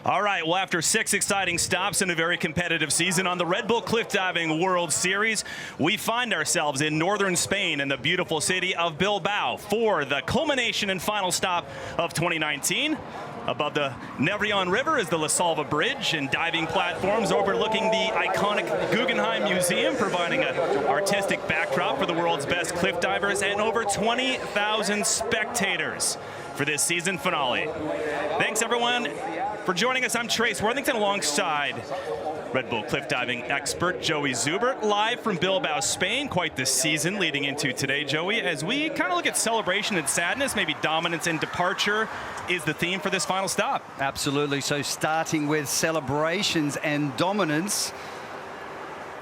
All right, well, after 6 exciting stops in a very competitive season on the Red Bull Cliff Diving World Series, we find ourselves in northern Spain in the beautiful city of Bilbao for the culmination and final stop of 2019. Above the Nervión River is the La Salva Bridge and diving platforms overlooking the iconic Guggenheim Museum, providing an artistic backdrop for the world's best cliff divers and over 20,000 spectators for this season finale. Thanks, everyone, for joining us. I'm Trace Worthington alongside Red Bull cliff diving expert Joey Zubert, live from Bilbao, Spain. Quite the season leading into today, Joey, as we kind of look at celebration and sadness, maybe dominance and departure is the theme for this final stop. Absolutely. So starting with celebrations and dominance.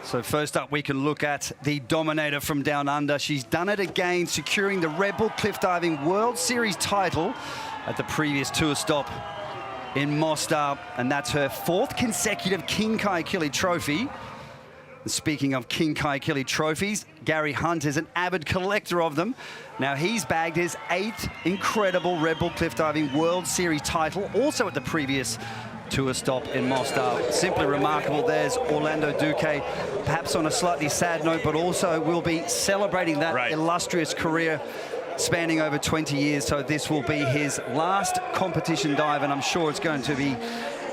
So first up, we can look at the Dominator from Down Under. She's done it again, securing the Red Bull Cliff Diving World Series title at the previous tour stop in Mostar, and that's her 4th consecutive King Kaikili trophy. And speaking of King Kaikili trophies, Gary Hunt is an avid collector of them. Now he's bagged his 8th incredible Red Bull Cliff Diving World Series title, also at the previous tour stop in Mostar. Simply remarkable. There's Orlando Duque, perhaps on a slightly sad note, but also will be celebrating that illustrious career spanning over 20 years. So this will be his last competition dive, and I'm sure it's going to be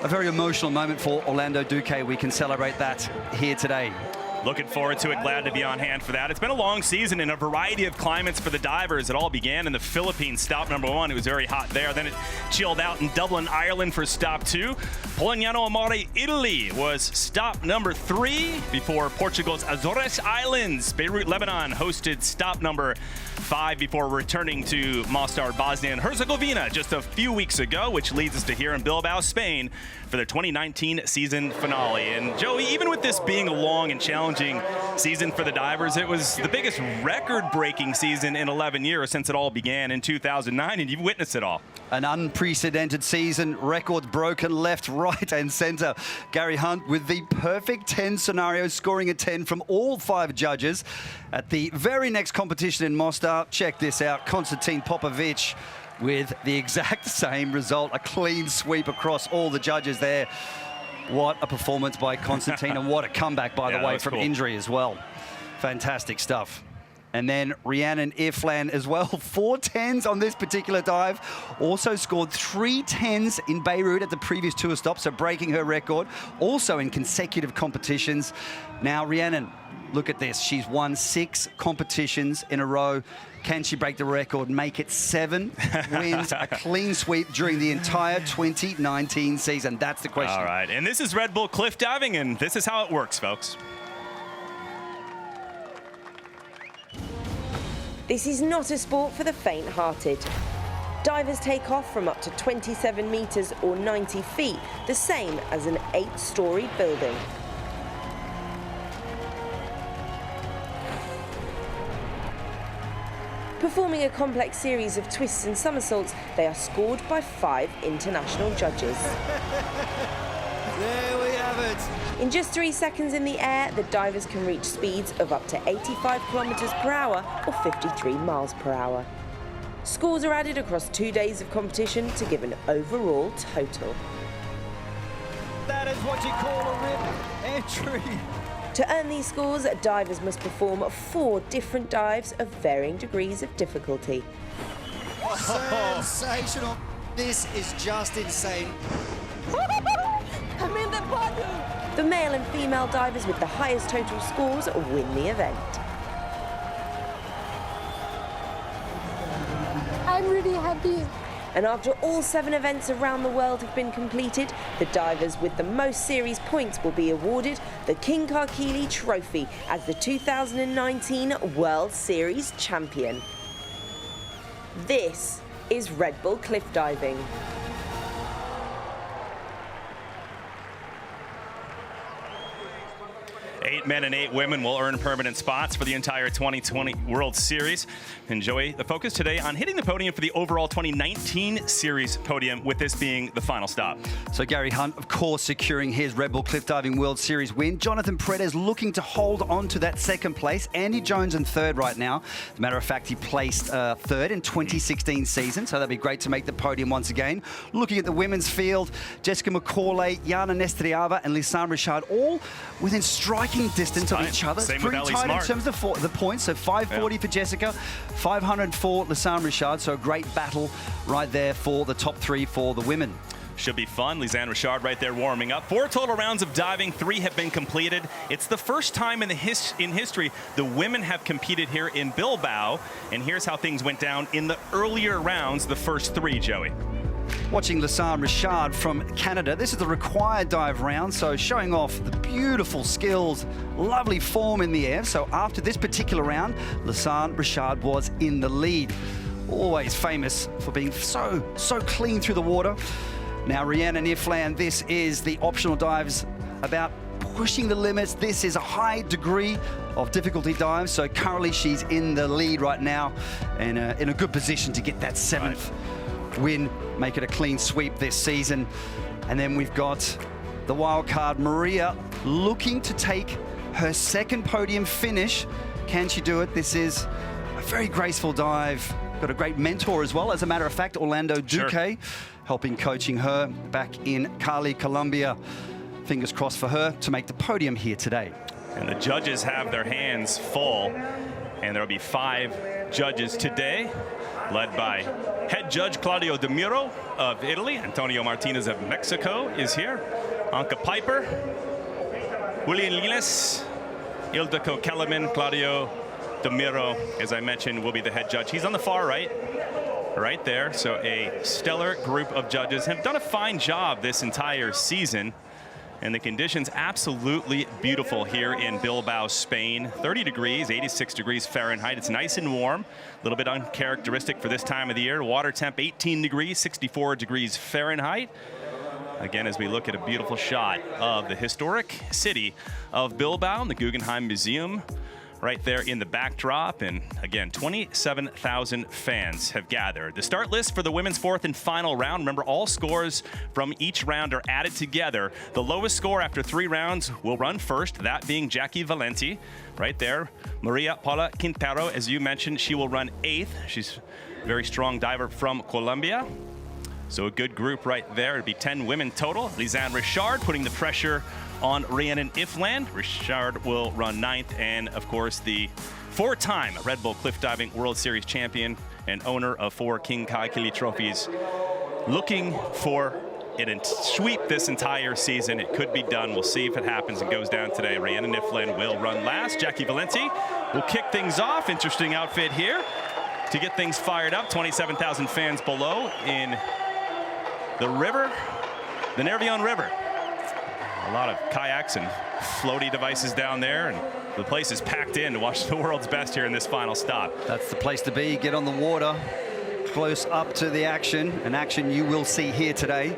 a very emotional moment for Orlando Duque. We can celebrate that here today. Looking forward to it. Glad to be on hand for that. It's been a long season in a variety of climates for the divers. It all began in the Philippines, stop number 1. It was very hot there. Then it chilled out in Dublin, Ireland for stop 2. Polignano Amare, Italy was stop number 3 before Portugal's Azores Islands. Beirut, Lebanon hosted stop number 5 before returning to Mostar, Bosnia and Herzegovina just a few weeks ago, which leads us to here in Bilbao, Spain for the 2019 season finale. And Joey, even with this being a long and challenging season for the divers, it was the biggest record-breaking season in 11 years since it all began in 2009, and you've witnessed it all. An unprecedented season, records broken left, right and center. Gary Hunt with the perfect 10 scenarios, scoring a 10 from all 5 judges. At the very next competition in Mostar, check this out, Konstantin Popovic with the exact same result, a clean sweep across all the judges there. What a performance by Konstantin, and what a comeback, by the way, from injury as well. Fantastic stuff. And then Rhiannon Irflan as well, 4 10s on this particular dive. Also scored 3 10s in Beirut at the previous tour stop, so breaking her record. Also in consecutive competitions. Now Rhiannon, look at this. She's won 6 competitions in a row. Can she break the record, make it 7 wins, a clean sweep during the entire 2019 season? That's the question. All right, and this is Red Bull Cliff Diving, and this is how it works, folks. This is not a sport for the faint-hearted. Divers take off from up to 27 meters or 90 feet, the same as an 8-story building. Performing a complex series of twists and somersaults, they are scored by 5 international judges. There we have it. In just 3 seconds in the air, the divers can reach speeds of up to 85 kilometers per hour or 53 miles per hour. Scores are added across 2 days of competition to give an overall total. That is what you call a rip entry. To earn these scores, divers must perform 4 different dives of varying degrees of difficulty. Sensational. This is just insane. I'm in the bottom. The male and female divers with the highest total scores win the event. I'm really happy. And after all 7 events around the world have been completed, the divers with the most series points will be awarded the King Kaikili Trophy as the 2019 World Series champion. This is Red Bull Cliff Diving. 8 men and 8 women will earn permanent spots for the entire 2020 World Series. And Joey, the focus today on hitting the podium for the overall 2019 Series podium, with this being the final stop. So Gary Hunt, of course, securing his Red Bull Cliff Diving World Series win. Jonathan Paredes looking to hold on to that second place. Andy Jones in third right now. As a matter of fact, he placed third in 2016 season, so that'd be great to make the podium once again. Looking at the women's field, Jessica McCauley, Yana Nestriava and Lisanne Richard all within striking distance of each other. Same It's with pretty Ellie tight Smart. in terms of the points. So 540 for Jessica, 500 for Lisanne Richard. So a great battle right there for the top 3 for the women. Should be fun. Lisanne Richard right there warming up. 4 total rounds of diving, 3 have been completed. It's the first time in history the women have competed here in Bilbao. And here's how things went down in the earlier rounds, the first 3, Joey. Watching Lisanne Richard from Canada. This is the required dive round, so showing off the beautiful skills, lovely form in the air. So after this particular round, Lisanne Richard was in the lead. Always famous for being so clean through the water. Now Rhiannon Ifland, this is the optional dives about pushing the limits. This is a high degree of difficulty dive, so currently she's in the lead right now and in a good position to get that 7th win, make it a clean sweep this season. And then we've got the wild card, Maria, looking to take her second podium finish. Can she do it? This is a very graceful dive. Got a great mentor as well, as a matter of fact, Orlando Duque, helping coaching her back in Cali, Colombia. Fingers crossed for her to make the podium here today. And the judges have their hands full, and there will be 5 judges today, led by head judge Claudio De Muro of Italy. Antonio Martinez of Mexico is here. Anka Piper, Julian Liles, Ildiko Kellerman, Claudio De Muro, as I mentioned, will be the head judge. He's on the far right there. So a stellar group of judges have done a fine job this entire season. And the conditions absolutely beautiful here in Bilbao, Spain. 30 degrees, 86 degrees Fahrenheit. It's nice and warm, a little bit uncharacteristic for this time of the year. Water temp 18 degrees, 64 degrees Fahrenheit. Again, as we look at a beautiful shot of the historic city of Bilbao and the Guggenheim Museum right there in the backdrop. And again, 27,000 fans have gathered. The start list for the women's 4th and final round. Remember, all scores from each round are added together. The lowest score after 3 rounds will run first, that being Jackie Valenti right there. Maria Paula Quintero, as you mentioned, she will run 8th. She's a very strong diver from Colombia. So a good group right there. It'd be 10 women total. Lisanne Richard putting the pressure on Rhiannon Ifland. Richard will run 9th, and of course the 4-time Red Bull Cliff Diving World Series champion and owner of 4 King Kaikili trophies, looking for it and sweep this entire season. It could be done. We'll see if it happens and goes down today. Rhiannon Ifland will run last. Jackie Valenti will kick things off. Interesting outfit here to get things fired up. 27,000 fans below in the river, the Nervion River. A lot of kayaks and floaty devices down there, and the place is packed in to watch the world's best here in this final stop. That's the place to be. Get on the water, close up to the action, an action you will see here today.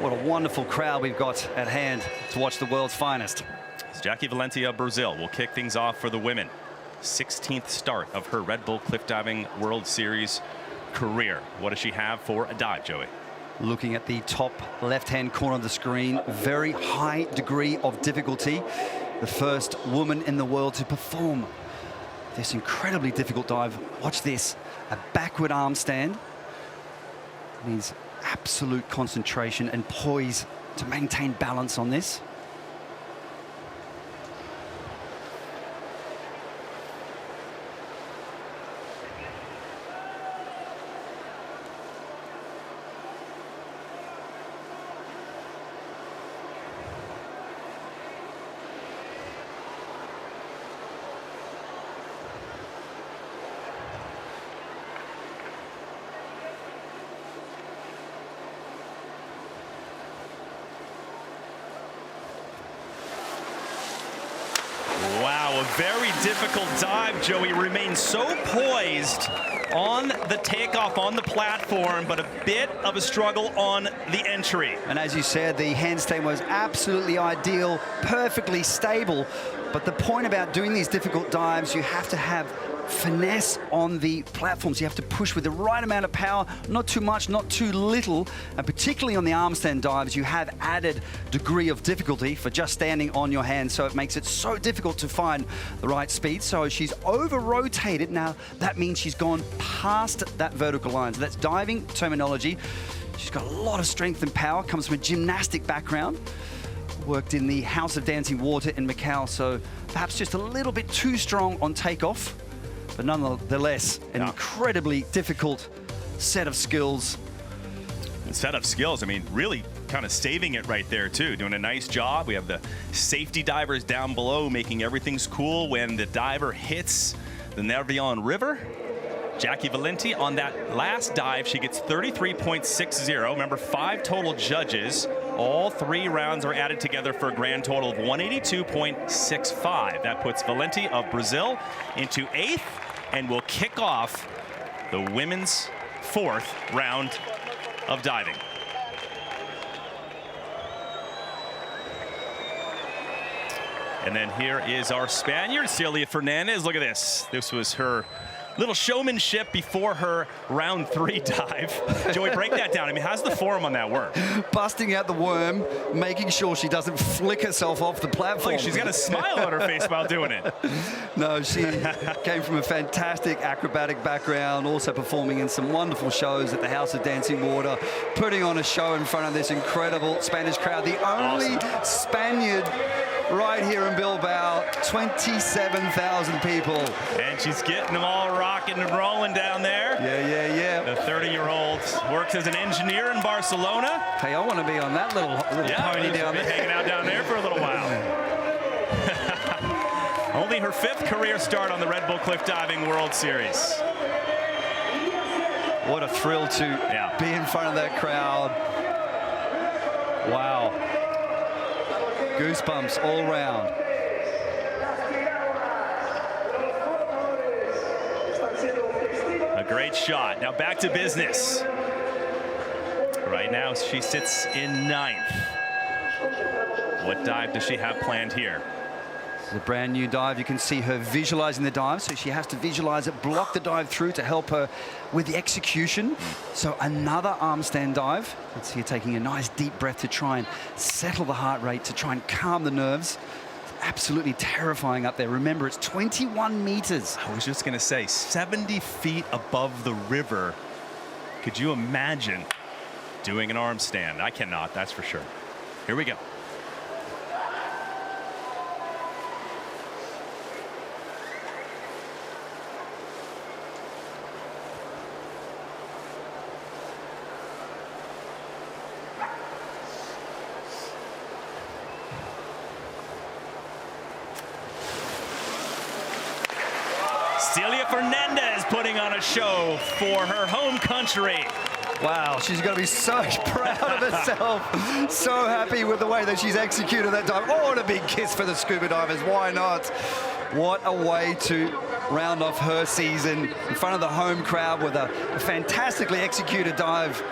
What a wonderful crowd we've got at hand to watch the world's finest. Jackie Valenti of Brazil will kick things off for the women. 16th start of her Red Bull Cliff Diving World Series career. What does she have for a dive, Joey? Looking at the top left-hand corner of the screen, very high degree of difficulty. The first woman in the world to perform this incredibly difficult dive. Watch this, a backward arm stand. Means absolute concentration and poise to maintain balance on this. Wow, a very difficult dive. Joey remains so poised on the takeoff on the platform, but a bit of a struggle on the entry. And as you said, the handstand was absolutely ideal, perfectly stable, But the point about doing these difficult dives, you have to have finesse on the platforms. You have to push with the right amount of power, not too much, not too little. And particularly on the arm stand dives, you have added degree of difficulty for just standing on your hands. So it makes it so difficult to find the right speed. So she's over-rotated. Now, that means she's gone past that vertical line. So that's diving terminology. She's got a lot of strength and power, comes from a gymnastic background. Worked in the House of Dancing Water in Macau, so perhaps just a little bit too strong on takeoff. But nonetheless, an incredibly difficult set of skills. Set of skills, I mean, really kind of saving it right there too, doing a nice job. We have the safety divers down below making everything's cool when the diver hits the Nervion River. Jackie Valenti on that last dive, she gets 33.60. Remember, 5 total judges. All 3 rounds are added together for a grand total of 182.65. That puts Valenti of Brazil into 8th and will kick off the women's 4th round of diving. And then here is our Spaniard, Celia Fernandez. Look at this. This was her little showmanship before her round 3 dive. Joey, break that down. I mean, how's the form on that work? Busting out the worm, making sure she doesn't flick herself off the platform. Like she's got a smile on her face while doing it. No, she came from a fantastic acrobatic background, also performing in some wonderful shows at the House of Dancing Water, putting on a show in front of this incredible Spanish crowd. The only Spaniard right here in Bilbao, 27,000 people. And she's getting them all rocking and rolling down there. Yeah. The 30-year-old works as an engineer in Barcelona. Hey, I want to be on that little pony down there. Hanging out down there for a little while. Only her 5th career start on the Red Bull Cliff Diving World Series. What a thrill to be in front of that crowd. Wow. Goosebumps all round. A great shot. Now back to business. Right now she sits in 9th. What dive does she have planned here? This is a brand new dive. You can see her visualizing the dive, so she has to visualize it, block the dive through to help her with the execution. So another arm stand dive. Let's see her taking a nice deep breath to try and settle the heart rate, to try and calm the nerves. It's absolutely terrifying up there. Remember, it's 21 meters. I was just going to say, 70 feet above the river. Could you imagine doing an arm stand? I cannot, that's for sure. Here we go. Celia Fernandez putting on a show for her home country. Wow, she's going to be so proud of herself. So happy with the way that she's executed that dive. Oh, and a big kiss for the scuba divers. Why not? What a way to round off her season in front of the home crowd with a fantastically executed dive.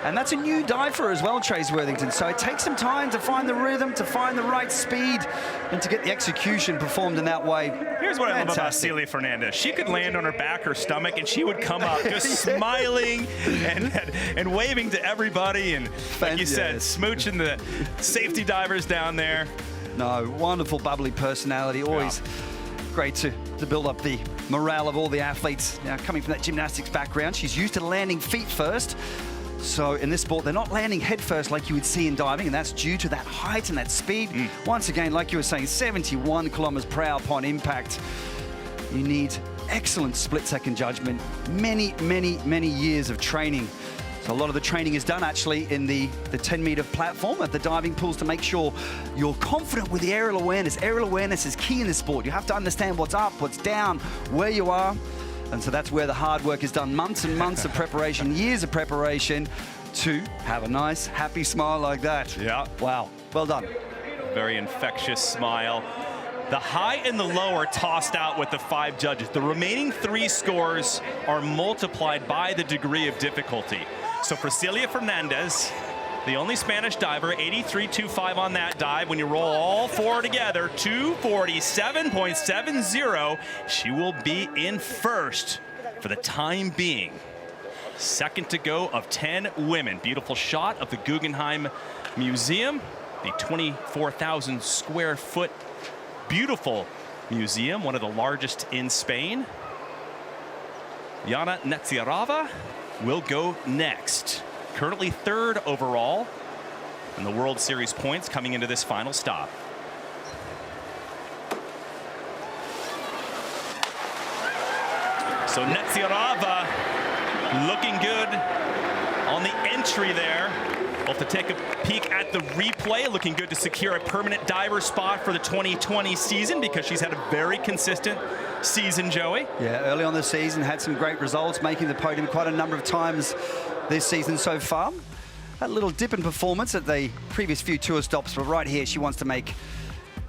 And that's a new dive for her as well, Trace Worthington. So it takes some time to find the rhythm, to find the right speed, and to get the execution performed in that way. Here's what I love about Celia Fernandez. She could land on her back or stomach, and she would come up just smiling and waving to everybody. And like you said, smooching the safety divers down there. No, wonderful, bubbly personality. Always great to build up the morale of all the athletes. Now, coming from that gymnastics background, she's used to landing feet first. So in this sport, they're not landing head first like you would see in diving, and that's due to that height and that speed. Once again, like you were saying, 71 kilometers per hour upon impact. You need excellent split-second judgment, many, many, many years of training. So a lot of the training is done actually in the 10-meter platform at the diving pools to make sure you're confident with the aerial awareness. Aerial awareness is key in this sport. You have to understand what's up, what's down, where you are. And so that's where the hard work is done. Months and months of preparation, years of preparation to have a nice, happy smile like that. Yeah. Wow. Well done. Very infectious smile. The high and the low are tossed out with the 5 judges. The remaining 3 scores are multiplied by the degree of difficulty. So for Celia Fernandez, The only Spanish diver, 83.25 on that dive. When you roll all four together, 247.70. She will be in first for the time being. Second to go of 10 women. Beautiful shot of the Guggenheim Museum, the 24,000 square foot beautiful museum, one of the largest in Spain. Yana Netsiarava will go next. Currently third overall in the World Series points coming into this final stop. So Netsiarava looking good on the entry there. We'll have to take a peek at the replay. Looking good to secure a permanent diver spot for the 2020 season because she's had a very consistent season, Joey. Yeah, early on the season, had some great results, making the podium quite a number of times this season so far. A little dip in performance at the previous few tour stops, but right here she wants to make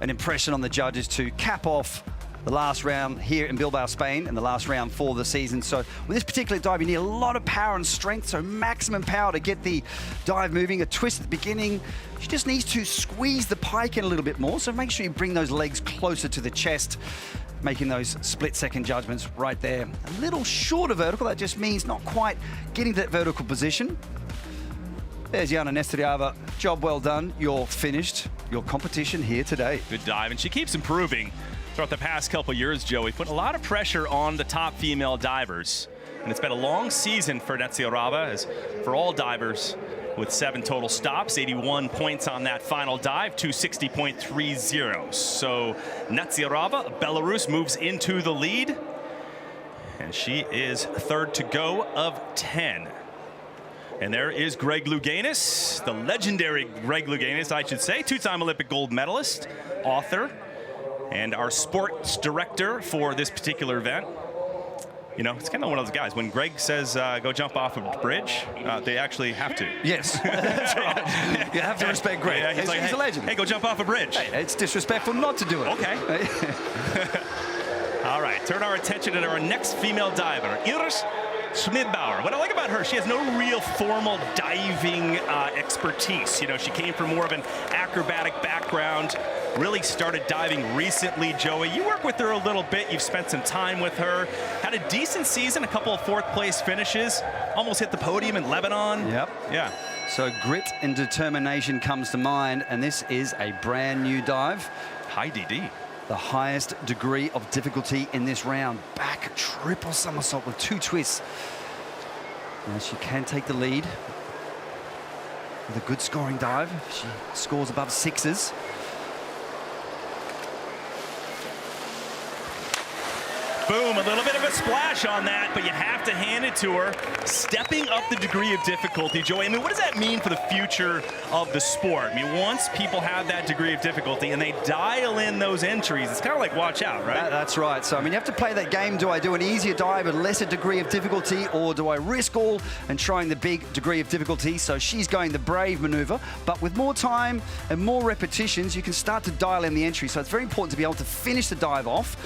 an impression on the judges to cap off the last round here in Bilbao, Spain, and the last round for the season. So with this particular dive, you need a lot of power and strength, so maximum power to get the dive moving. A twist at the beginning. She just needs to squeeze the pike in a little bit more, so make sure you bring those legs closer to the chest, making those split-second judgments right there. A little shorter vertical, that just means not quite getting to that vertical position. There's Yana Nestriava. Job well done. You're finished your competition here today. Good dive, and she keeps improving throughout the past couple years, Joey. Put a lot of pressure on the top female divers. And it's been a long season for Netsiarava, as for all divers, with 7 total stops, 81 points on that final dive, 260.30. So Netsiarava, Belarus, moves into the lead. And she is third to go of 10. And there is Greg Louganis, the legendary Greg Louganis, I should say, 2-time Olympic gold medalist, author, and our sports director for this particular event. You know, it's kind of one of those guys. When Greg says go jump off a bridge, they actually have to. Yes, that's right. You have to respect Greg. Yeah, he's a legend. Hey, go jump off a bridge. Hey, it's disrespectful not to do it. Okay. All right, turn our attention to our next female diver, Iris Schmidbauer. What I like about her, she has no real formal diving expertise. You know, she came from more of an acrobatic background, really started diving recently, Joey. You work with her a little bit. You've spent some time with her. Had a decent season, a couple of fourth-place finishes. Almost hit the podium in Lebanon. Yep. Yeah. So grit and determination comes to mind, and this is a brand new dive. High DD. The highest degree of difficulty in this round. Back triple somersault with 2 twists. And she can take the lead with a good scoring dive. She scores above 6s. Boom, a little bit of a splash on that, but you have to hand it to her. Stepping up the degree of difficulty, Joey. I mean, what does that mean for the future of the sport? I mean, once people have that degree of difficulty and they dial in those entries, it's kind of like watch out, right? That's right. So, I mean, you have to play that game. Do I do an easier dive at a lesser degree of difficulty, or do I risk all and trying the big degree of difficulty? So she's going the brave maneuver, but with more time and more repetitions, you can start to dial in the entry. So it's very important to be able to finish the dive off.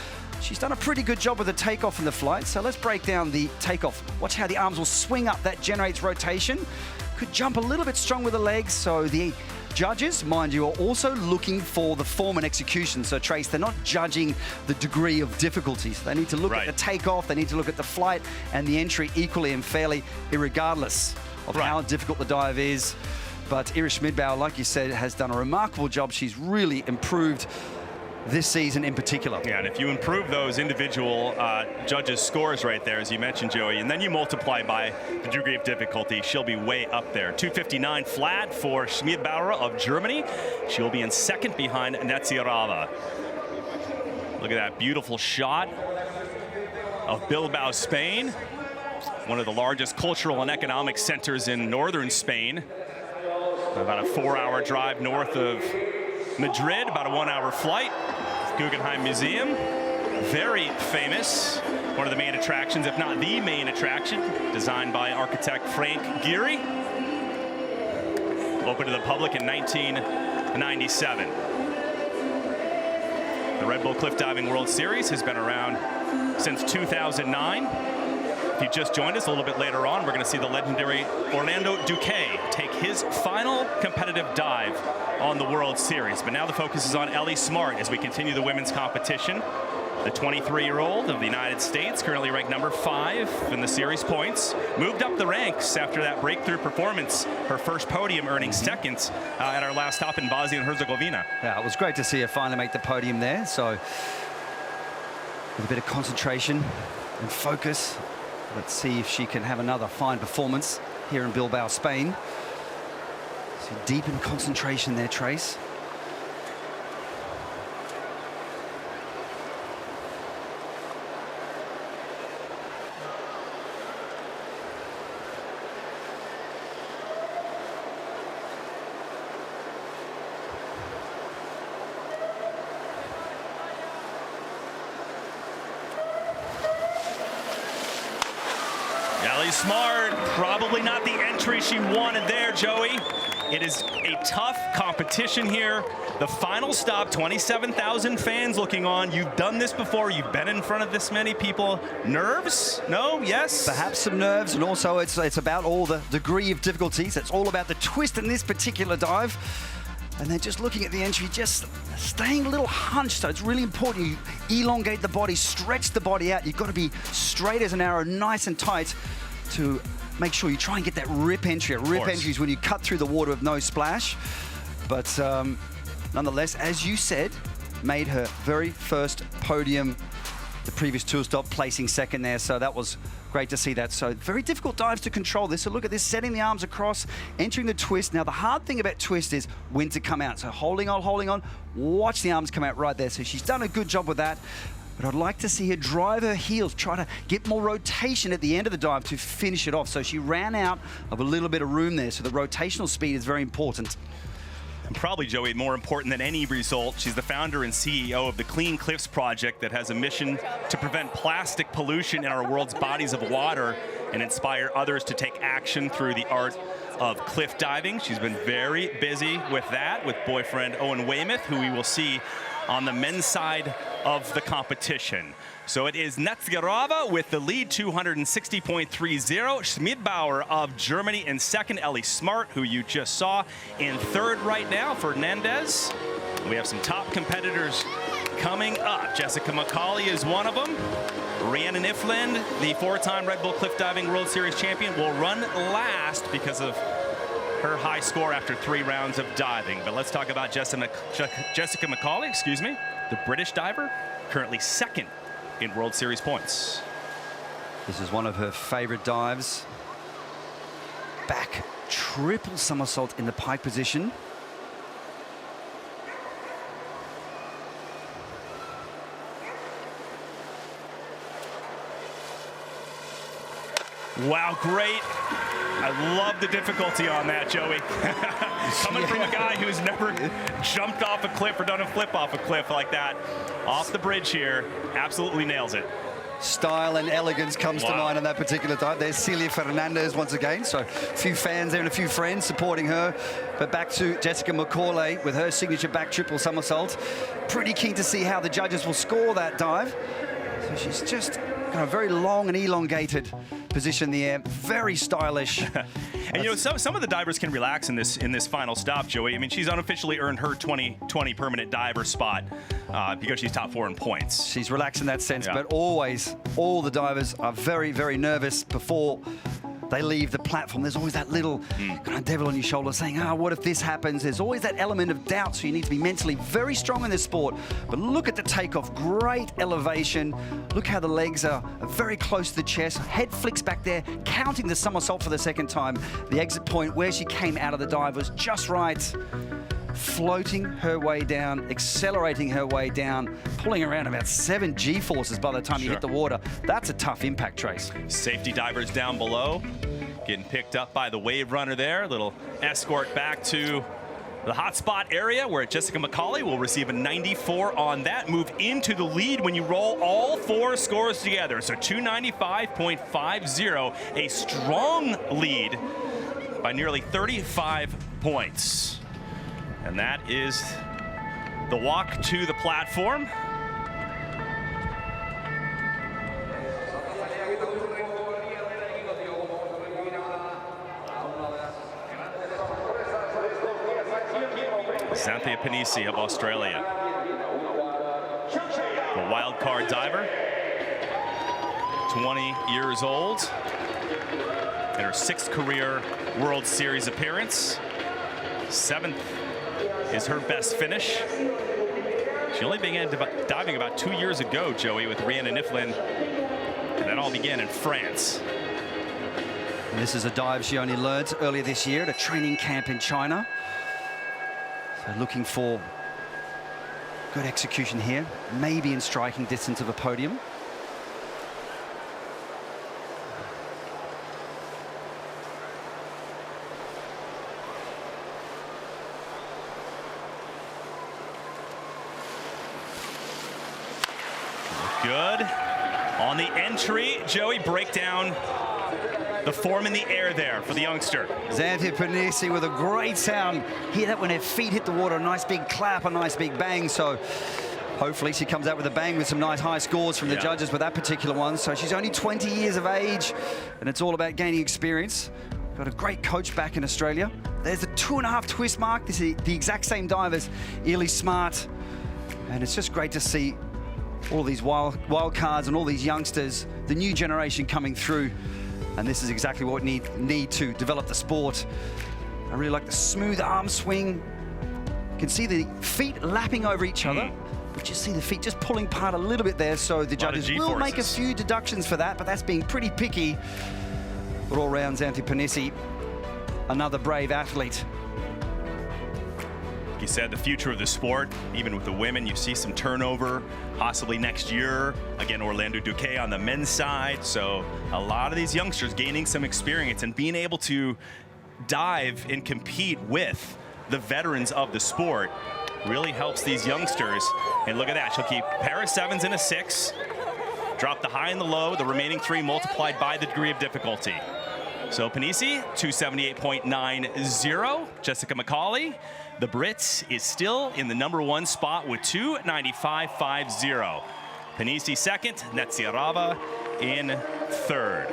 She's done a pretty good job with the takeoff and the flight. So let's break down the takeoff. Watch how the arms will swing up. That generates rotation. Could jump a little bit strong with the legs. So the judges, mind you, are also looking for the form and execution. So Trace, they're not judging the degree of difficulty. So they need to look at the takeoff. They need to look at the flight and the entry equally and fairly, irregardless of how difficult the dive is. But Iris Schmidbauer, like you said, has done a remarkable job. She's really improved this season in particular. Yeah, and if you improve those individual judges' scores right there, as you mentioned, Joey, and then you multiply by the degree of difficulty, she'll be way up there. 259 flat for Schmidbauer of Germany. She'll be in second behind Netsiarava. Look at that beautiful shot of Bilbao, Spain. One of the largest cultural and economic centers in northern Spain. About a 4-hour drive north of Madrid, about a 1-hour flight. Guggenheim Museum, very famous. One of the main attractions, if not the main attraction, designed by architect Frank Gehry. Opened to the public in 1997. The Red Bull Cliff Diving World Series has been around since 2009. If you just joined us a little bit later on, we're going to see the legendary Orlando Duque take his final competitive dive on the World Series. But now the focus is on Ellie Smart as we continue the women's competition. The 23-year-old of the United States, currently ranked number 5 in the series points, moved up the ranks after that breakthrough performance, her first podium earning second at our last stop in Bosnia and Herzegovina. Yeah, it was great to see her finally make the podium there. So with a bit of concentration and focus, let's see if she can have another fine performance here in Bilbao, Spain. So deep in concentration there, Trace. Ellie Smart, probably not the entry she wanted there, Joey. It is a tough competition here. The final stop, 27,000 fans looking on. You've done this before. You've been in front of this many people. Nerves? No? Yes? Perhaps some nerves, and also it's about all the degree of difficulties. It's all about the twist in this particular dive. And then just looking at the entry, just staying a little hunched. So it's really important you elongate the body, stretch the body out. You've got to be straight as an arrow, nice and tight to make sure you try and get that rip entry. A rip entry is when you cut through the water with no splash. But nonetheless, as you said, made her very first podium the previous tour stop, placing second there. So that was great to see that. So very difficult dives to control this. So look at this, setting the arms across, entering the twist. Now the hard thing about twist is when to come out. So holding on, watch the arms come out right there. So she's done a good job with that. But I'd like to see her drive her heels, try to get more rotation at the end of the dive to finish it off. So she ran out of a little bit of room there. So the rotational speed is very important. And probably, Joey, more important than any result, she's the founder and CEO of the Clean Cliffs Project that has a mission to prevent plastic pollution in our world's bodies of water and inspire others to take action through the art of cliff diving. She's been very busy with that, with boyfriend Owen Weymouth, who we will see on the men's side of the competition. So it is Netzgerova with the lead, 260.30. Schmidbauer of Germany in second. Ellie Smart, who you just saw, in third right now. Fernandez. We have some top competitors coming up. Jessica McCauley is one of them. Rhiannon Ifland, the 4-time Red Bull Cliff Diving World Series champion, will run last because of her high score after 3 rounds of diving. But let's talk about Jessica McCauley, the British diver, currently second in World Series points. This is one of her favorite dives. Back triple somersault in the pike position. Wow, great. I love the difficulty on that, Joey. Coming from a guy who's never jumped off a cliff or done a flip off a cliff like that. Off the bridge here, absolutely nails it. Style and elegance comes to mind on that particular dive. There's Celia Fernandez once again. So a few fans there and a few friends supporting her. But back to Jessica McCauley with her signature back triple somersault. Pretty keen to see how the judges will score that dive. So she's just got a very long and elongated position in the air, very stylish. And you know, some of the divers can relax in this final stop, Joey. I mean, she's unofficially earned her 2020 permanent diver spot because she's top 4 in points. She's relaxed in that sense, but always, all the divers are very, very nervous before they leave the platform. There's always that little kind of devil on your shoulder saying, what if this happens? There's always that element of doubt, so you need to be mentally very strong in this sport. But look at the takeoff, great elevation. Look how the legs are very close to the chest. Head flicks back there, counting the somersault for the second time. The exit point where she came out of the dive was just right. Floating her way down, accelerating her way down, pulling around about 7 G-forces by the time you hit the water. That's a tough impact, Trace. Safety divers down below, getting picked up by the wave runner there. Little escort back to the hotspot area where Jessica McCauley will receive a 94 on that. Move into the lead when you roll all 4 scores together. So 295.50, a strong lead by nearly 35 points. And that is the walk to the platform. Xanthia Panisi of Australia. The wild card diver, 20 years old, in her 6th career World Series appearance. 7th is her best finish. She only began diving about 2 years ago, Joey, with Rhiannon Iflin, and that all began in France. And this is a dive she only learned earlier this year at a training camp in China. So looking for good execution here, maybe in striking distance of a podium. Good. On the entry, Joey, break down the form in the air there for the youngster. Xanthia Panisi with a great sound. Hear that when her feet hit the water, a nice big clap, a nice big bang. So hopefully she comes out with a bang with some nice high scores from the judges with that particular one. So she's only 20 years of age, and it's all about gaining experience. Got a great coach back in Australia. There's the 2.5 twist mark. This is the exact same dive as Ely Smart. And it's just great to see all these wild cards and all these youngsters, the new generation coming through. And this is exactly what we need to develop the sport. I really like the smooth arm swing. You can see the feet lapping over each other, but you see the feet just pulling apart a little bit there. So the judges will make a few deductions for that, but that's being pretty picky. But all round, Xanthia Panisi, another brave athlete. You said the future of the sport, even with the women, you see some turnover, possibly next year. Again, Orlando Duque on the men's side. So a lot of these youngsters gaining some experience and being able to dive and compete with the veterans of the sport really helps these youngsters. And look at that, she'll keep pair of 7s and a 6, drop the high and the low, the remaining 3 multiplied by the degree of difficulty. So Panisi, 278.90. Jessica McCauley, the Brits, is still in the #1 spot with 295.50. Panisi 2nd, Netsiarava in 3rd.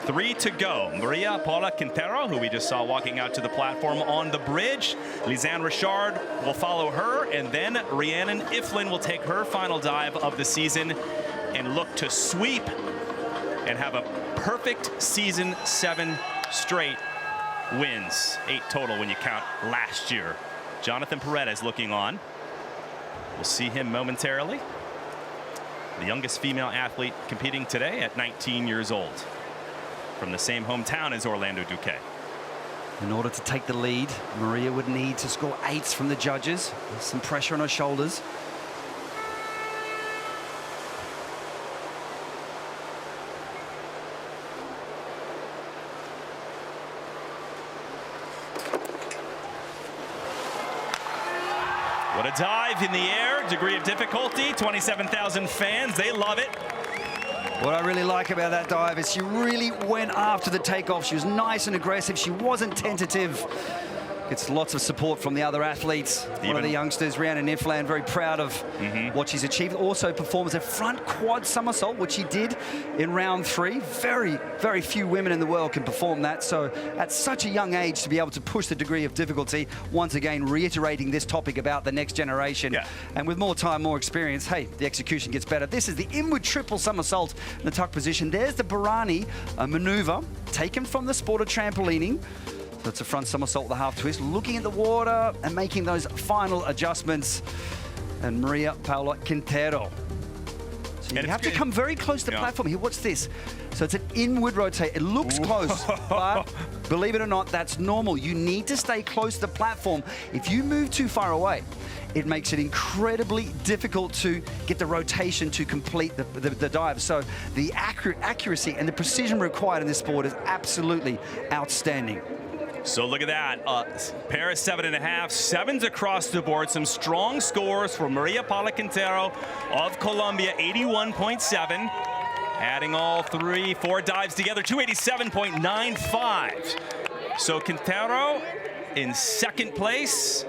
3 to go. Maria Paula Quintero, who we just saw walking out to the platform on the bridge. Lisanne Richard will follow her, and then Rhiannon Iflin will take her final dive of the season and look to sweep and have a perfect season. 7 straight wins, 8 total when you count last year. Jonathan Paredes looking on. We'll see him momentarily. The youngest female athlete competing today at 19 years old. From the same hometown as Orlando Duque. In order to take the lead, Maria would need to score 8s from the judges. There's some pressure on her shoulders. What a dive in the air, degree of difficulty, 27,000 fans, they love it. What I really like about that dive is she really went after the takeoff. She was nice and aggressive. She wasn't tentative. Gets lots of support from the other athletes. One of the youngsters, Rhiannon Iflin, very proud of what she's achieved. Also performs a front quad somersault, which she did in round 3. Very, very few women in the world can perform that. So at such a young age to be able to push the degree of difficulty, once again, reiterating this topic about the next generation. And with more time, more experience, hey, the execution gets better. This is the inward triple somersault in the tuck position. There's the Bharani maneuver taken from the sport of trampolining. So it's a front somersault with a half twist, looking at the water and making those final adjustments. And Maria Paula Quintero. So you have to come very close to the platform here. What's this? So it's an inward rotate. It looks close, but believe it or not, that's normal. You need to stay close to the platform. If you move too far away, it makes it incredibly difficult to get the rotation to complete the dive. So the accuracy and the precision required in this sport is absolutely outstanding. So look at that, pair of 7.5, 7s across the board. Some strong scores for Maria Paula Quintero of Colombia, 81.7. Adding all 3-4 dives together, 287.95. So Quintero in 2nd place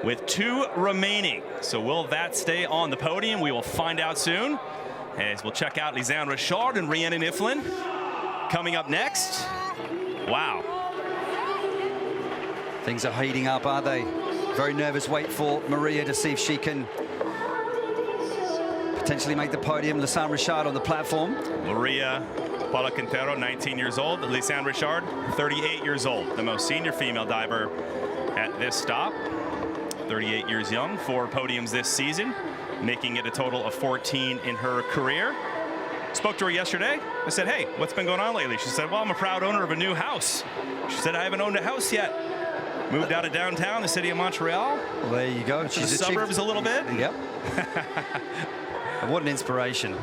with 2 remaining. So will that stay on the podium? We will find out soon. As we'll check out Lisanne Richard and Rhiannon Iflin coming up next. Wow. Things are heating up, aren't they? Very nervous wait for Maria to see if she can potentially make the podium. Lisanne Richard on the platform. Maria Paula Quintero, 19 years old. Lisanne Richard, 38 years old. The most senior female diver at this stop. 38 years young, 4 podiums this season, making it a total of 14 in her career. Spoke to her yesterday. I said, hey, what's been going on lately? She said, well, I'm a proud owner of a new house. She said, I haven't owned a house yet. Moved out of downtown, the city of Montreal. Well, there you go. She's the suburbs a little bit. Yep. What an inspiration.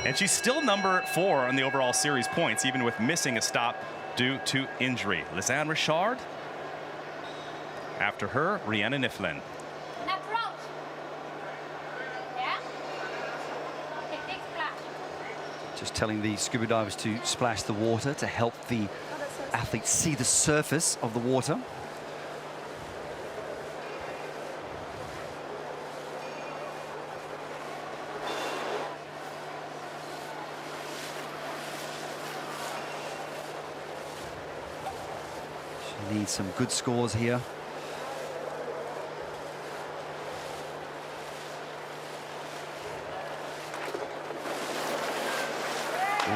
And she's still number 4 on the overall series points, even with missing a stop due to injury. Lisanne Richard. After her, Rianne Niflin. Just telling the scuba divers to splash the water to help the athletes see the surface of the water. She needs some good scores here.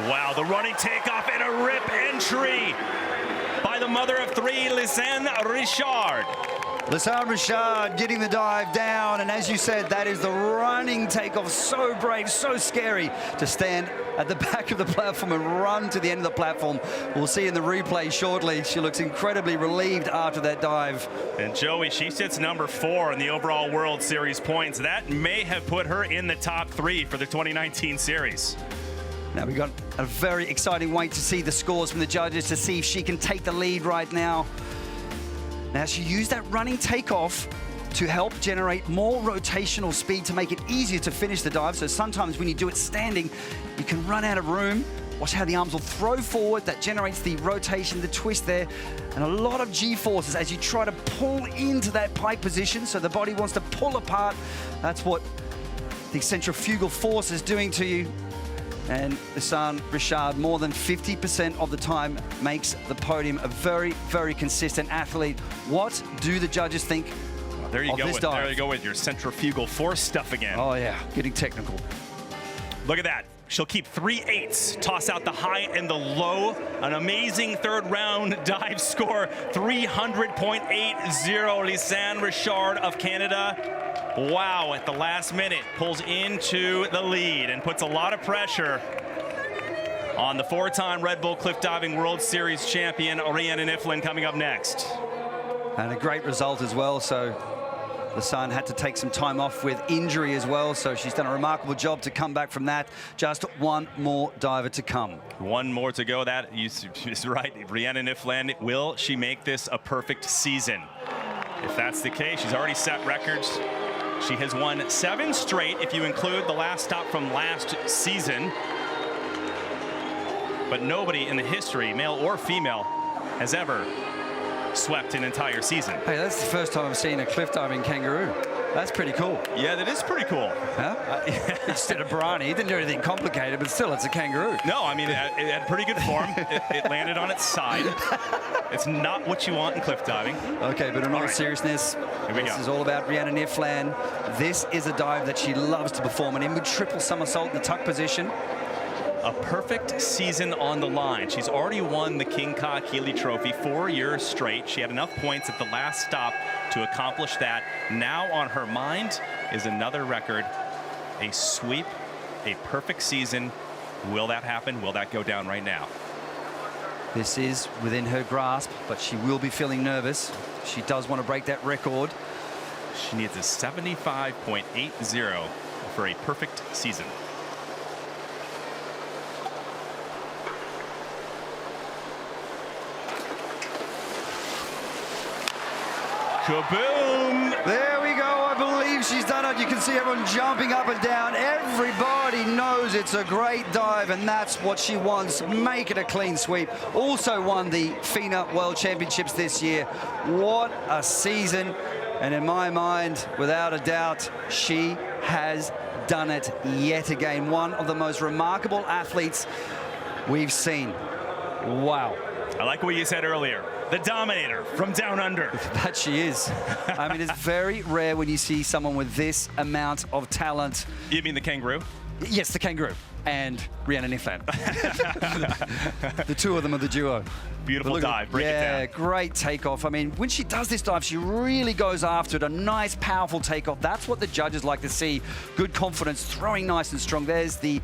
Wow, the running takeoff and a rip entry by the mother of 3, Lisanne Richard. Lisanne Richard getting the dive down, and as you said, that is the running takeoff. So brave, so scary to stand at the back of the platform and run to the end of the platform. We'll see in the replay shortly. She looks incredibly relieved after that dive. And Joey, she sits number 4 in the overall World Series points. That may have put her in the top 3 for the 2019 series. Now we've got a very exciting wait to see the scores from the judges to see if she can take the lead right now. Now she used that running takeoff to help generate more rotational speed to make it easier to finish the dive. So sometimes when you do it standing, you can run out of room. Watch how the arms will throw forward. That generates the rotation, the twist there, and a lot of G-forces as you try to pull into that pike position. So the body wants to pull apart. That's what the centrifugal force is doing to you. And Lisanne Richard, more than 50% of the time, makes the podium. A very, very consistent athlete. What do the judges think there you of go this with, dive? There you go with your centrifugal force stuff again. Oh, yeah, getting technical. Look at that. She'll keep 3 8s, toss out the high and the low. An amazing third round dive score, 300.80. Lisanne Richard of Canada. Wow, at the last minute, pulls into the lead and puts a lot of pressure on the 4-time Red Bull Cliff Diving World Series champion, Rianne Niflin, coming up next. And a great result as well. So Lisanne had to take some time off with injury as well. So she's done a remarkable job to come back from that. Just one more diver to come. One more to go. That is right. Rianne Niflin, will she make this a perfect season? If that's the case, she's already set records. She has won 7 straight, if you include the last stop from last season. But nobody in the history, male or female, has ever swept an entire season. Hey, that's the first time I've seen a cliff diving kangaroo. That's pretty cool. Yeah, that is pretty cool. Huh? Instead of Bryony, he didn't do anything complicated, but still, it's a kangaroo. No, I mean, it had pretty good form. It landed on its side. It's not what you want in cliff diving. Okay, but in all seriousness, this is all about Rianne Niflin. This is a dive that she loves to perform, an inward triple somersault in the tuck position. A perfect season on the line. She's already won the King Kah Keeley Trophy 4 years straight. She had enough points at the last stop to accomplish that. Now on her mind is another record, a sweep, a perfect season. Will that happen? Will that go down right now? This is within her grasp, but she will be feeling nervous. She does want to break that record. She needs a 75.80 for a perfect season. Kaboom! There we go. I believe she's done it. You can see everyone jumping up and down. Everybody knows it's a great dive, and that's what she wants. Make it a clean sweep. Also won the FINA World Championships this year. What a season. And in my mind, without a doubt, she has done it yet again. One of the most remarkable athletes we've seen. Wow. I like what you said earlier. the Dominator from Down Under. That she is. I mean, it's very rare when you see someone with this amount of talent. You mean the kangaroo? Yes, the kangaroo and Rhiannon Ifland. The two of them are the duo. Beautiful dive. Break it down. Yeah, great takeoff. I mean, when she does this dive, she really goes after it. A nice, powerful takeoff. That's what the judges like to see. Good confidence, throwing nice and strong. There's the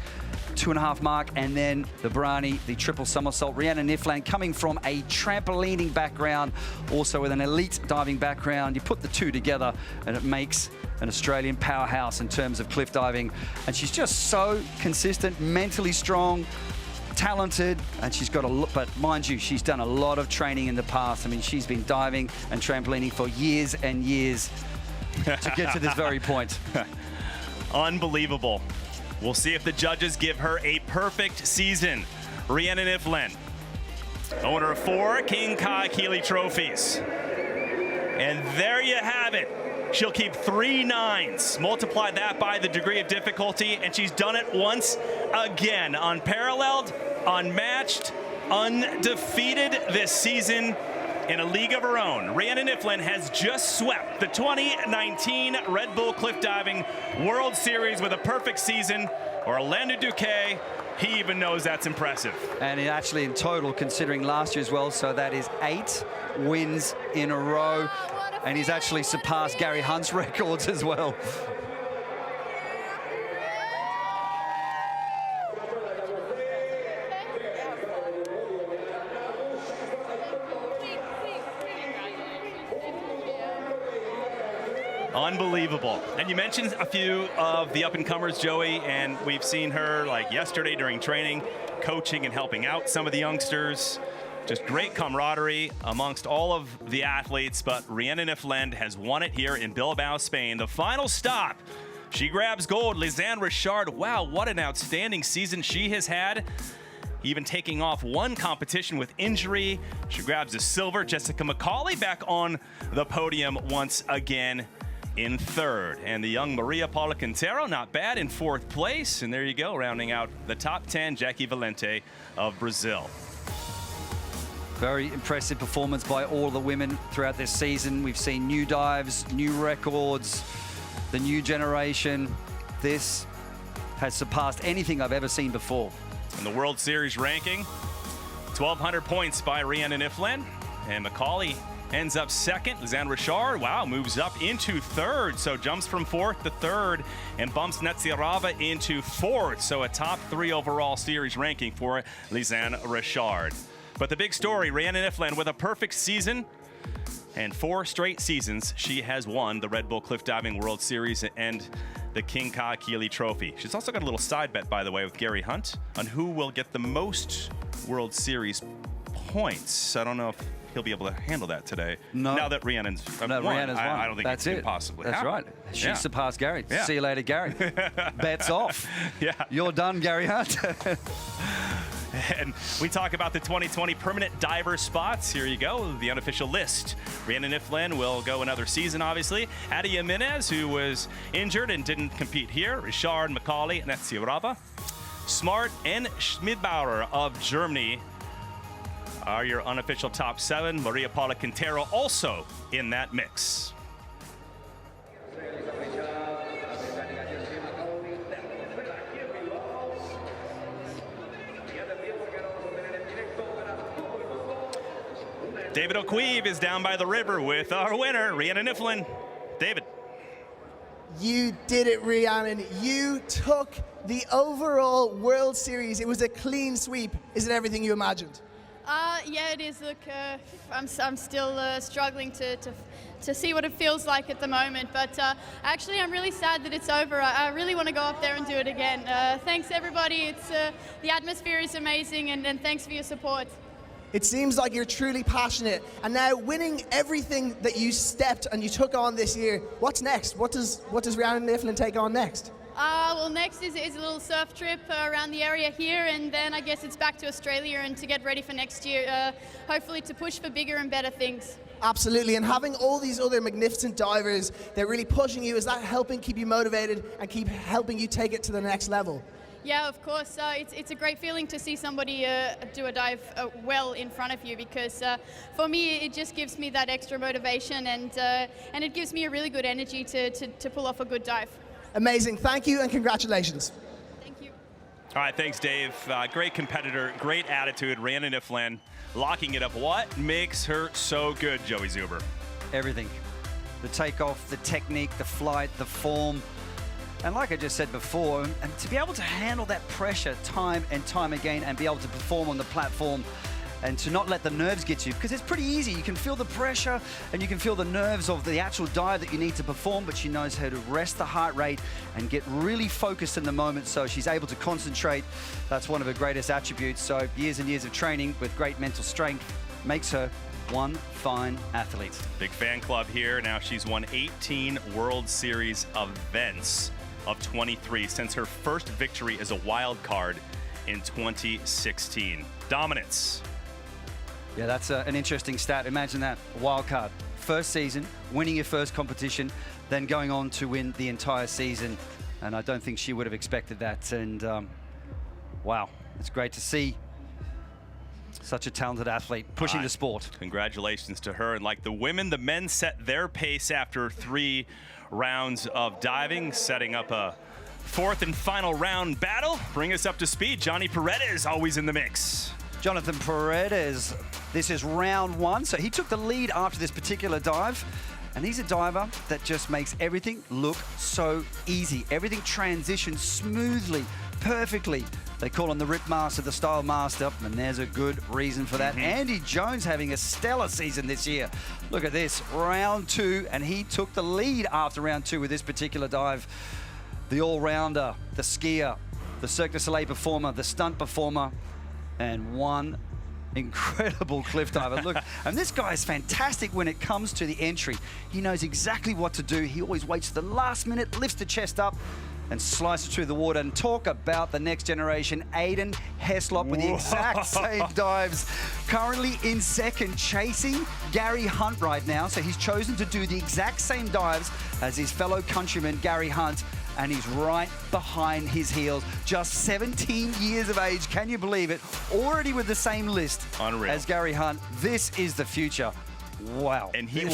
2.5 mark, and then the Brani, the triple somersault. Rhiannon Ifland coming from a trampolining background, also with an elite diving background. You put the two together, and it makes an Australian powerhouse in terms of cliff diving. And she's just so consistent, mentally strong, talented, and she's got a lot, but mind you, she's done a lot of training in the past. I mean, she's been diving and trampolining for years and years to get to this very point. Unbelievable. We'll see if the judges give her a perfect season. Rhiannon Ifland, owner of 4 King Kahekili trophies. And there you have it. She'll keep 3 9s. Multiply that by the degree of difficulty, and she's done it once again. Unparalleled, unmatched, undefeated this season in a league of her own. Rhiannon Ifland has just swept the 2019 Red Bull Cliff Diving World Series with a perfect season. Orlando Duque, he even knows that's impressive. And actually in total, considering last year as well, so that is 8 wins in a row. And he's actually surpassed Gary Hunt's records as well. Unbelievable. And you mentioned a few of the up-and-comers, Joey, and we've seen her like yesterday during training, coaching and helping out some of the youngsters. Just great camaraderie amongst all of the athletes, but Rhiannon Ifland has won it here in Bilbao, Spain. The final stop, she grabs gold. Lisanne Richard, wow, what an outstanding season she has had. Even taking off one competition with injury. She grabs a silver. Jessica McCauley back on the podium once again in 3rd. And the young Maria Paula Quintero, not bad, in 4th place. And there you go, rounding out the top 10, Jackie Valente of Brazil. Very impressive performance by all the women throughout this season. We've seen new dives, new records, the new generation. This has surpassed anything I've ever seen before. In the World Series ranking, 1,200 points by Rhiannon Ifland, and McCauley ends up 2nd. Lisanne Richard, wow, moves up into 3rd, so jumps from 4th to 3rd and bumps Netsiarava into 4th, so a top 3 overall series ranking for Lisanne Richard. But the big story, Rhiannon Ifland with a perfect season, and 4 straight seasons she has won the Red Bull Cliff Diving World Series and the King Kahekili Trophy. She's also got a little side bet, by the way, with Gary Hunt on who will get the most World Series points. I don't know if he'll be able to handle that today. No. Now that Rhiannon's won. Rhiannon's won. I don't think That's it it. can possibly That's happen. right. She Yeah. surpassed Gary. Yeah. See you later, Gary. Bets off. Yeah. You're done, Gary Hunt. And we talk about the 2020 permanent diver spots. Here you go, the unofficial list. Rhiannon Ifland will go another season, obviously. Adi Jimenez, who was injured and didn't compete here. Richard, McCauley, Netsiarava. Smart and Schmidbauer of Germany are your unofficial top 7. Maria Paula Quintero also in that mix. David O'Queeve is down by the river with our winner, Rhiannon Ifland. David. You did it, Rhiannon. You took the overall World Series. It was a clean sweep. Is it everything you imagined? Yeah, it is. Look, I'm still struggling to see what it feels like at the moment. But actually, I'm really sad that it's over. I really want to go up there and do it again. Thanks, everybody. The atmosphere is amazing, and thanks for your support. It seems like you're truly passionate. And now winning everything that you stepped and you took on this year, what's next? What does Rhiannon Ifland take on next? Well, next is a little surf trip around the area here, and then I guess it's back to Australia and to get ready for next year, hopefully to push for bigger and better things. Absolutely, and having all these other magnificent divers, they're really pushing you. Is that helping keep you motivated and keep helping you take it to the next level? Yeah, of course. It's a great feeling to see somebody do a dive well in front of you, because for me it just gives me that extra motivation, and it gives me a really good energy to pull off a good dive. Amazing. Thank you and congratulations. Thank you. All right, thanks, Dave. Great competitor, great attitude. Rhiannon Ifland locking it up. What makes her so good, Joey Zuber? Everything. The takeoff, the technique, the flight, the form. And like I just said before, and to be able to handle that pressure time and time again and be able to perform on the platform and to not let the nerves get you, because it's pretty easy. You can feel the pressure and you can feel the nerves of the actual dive that you need to perform, but she knows how to rest the heart rate and get really focused in the moment, so she's able to concentrate. That's one of her greatest attributes. So years and years of training with great mental strength makes her one fine athlete. Big fan club here. Now she's won 18 World Series events of 23 since her first victory as a wild card in 2016. Dominance. Yeah, that's an interesting stat. Imagine that, wild card. First season, winning your first competition, then going on to win the entire season. And I don't think she would have expected that. And wow, it's great to see such a talented athlete pushing the sport. Congratulations to her. And like the women, the men set their pace after 3 rounds of diving, setting up a 4th and final round battle. Bring us up to speed. Johnny Paredes always in the mix. Jonathan Paredes, this is round 1. So he took the lead after this particular dive. And he's a diver that just makes everything look so easy. Everything transitions smoothly, perfectly. They call him the Rip Master, the Style Master, and there's a good reason for that. Andy Jones having a stellar season this year. Look at this, round 2, and he took the lead after round 2 with this particular dive. The all-rounder, the skier, the Cirque du Soleil performer, the stunt performer, and one incredible cliff diver. Look, and this guy is fantastic when it comes to the entry. He knows exactly what to do. He always waits to the last minute, lifts the chest up, and slices through the water. And talk about the next generation, Aiden Heslop with the exact same dives. Currently in second, chasing Gary Hunt right now. So he's chosen to do the exact same dives as his fellow countryman, Gary Hunt, and he's right behind his heels. Just 17 years of age, can you believe it? Already with the same list Unreal. as Gary Hunt. This is the future. Wow. And he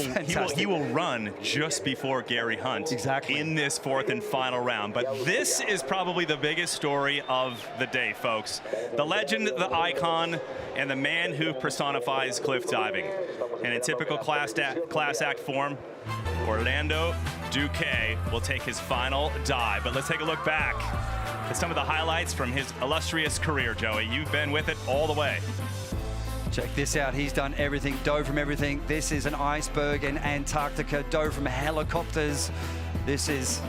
will run just before Gary Hunt in this 4th and final round. But this is probably the biggest story of the day, folks. The legend, the icon, and the man who personifies cliff diving. And in typical class act form, Orlando Duque will take his final dive. But let's take a look back at some of the highlights from his illustrious career, Joey. You've been with it all the way. Check this out. He's done everything, dove from everything. This is an iceberg in Antarctica, dove from helicopters. This is,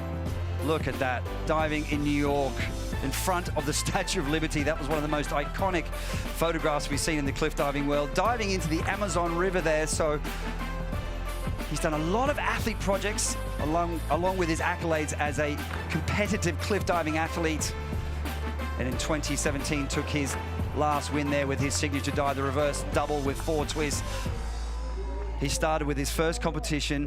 look at that, diving in New York in front of the Statue of Liberty. That was one of the most iconic photographs we've seen in the cliff diving world. Diving into the Amazon River there. So he's done a lot of athlete projects along with his accolades as a competitive cliff diving athlete. And in 2017 took his last win there with his signature dive, the reverse double with 4 twists. He started with his first competition,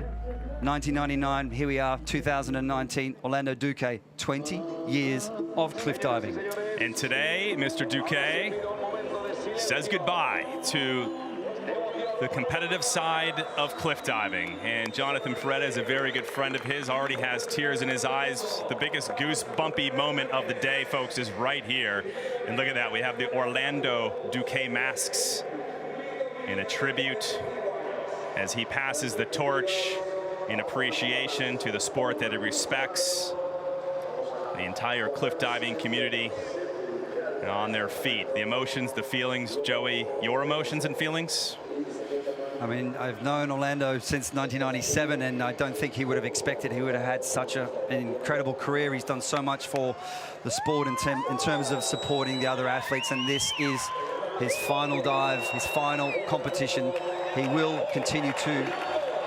1999. Here we are, 2019. Orlando Duque, 20 years of cliff diving. And today, Mr. Duque says goodbye to the competitive side of cliff diving. And Jonathan Paredes, a very good friend of his, already has tears in his eyes. The biggest goosebumpy moment of the day, folks, is right here. And look at that, we have the Orlando Duque masks in a tribute as he passes the torch in appreciation to the sport that he respects. The entire cliff diving community on their feet. The emotions, the feelings. Joey, your emotions and feelings? I mean, I've known Orlando since 1997, and I don't think he would have expected he would have had such an incredible career. He's done so much for the sport in terms of supporting the other athletes, and this is his final dive, his final competition. He will continue to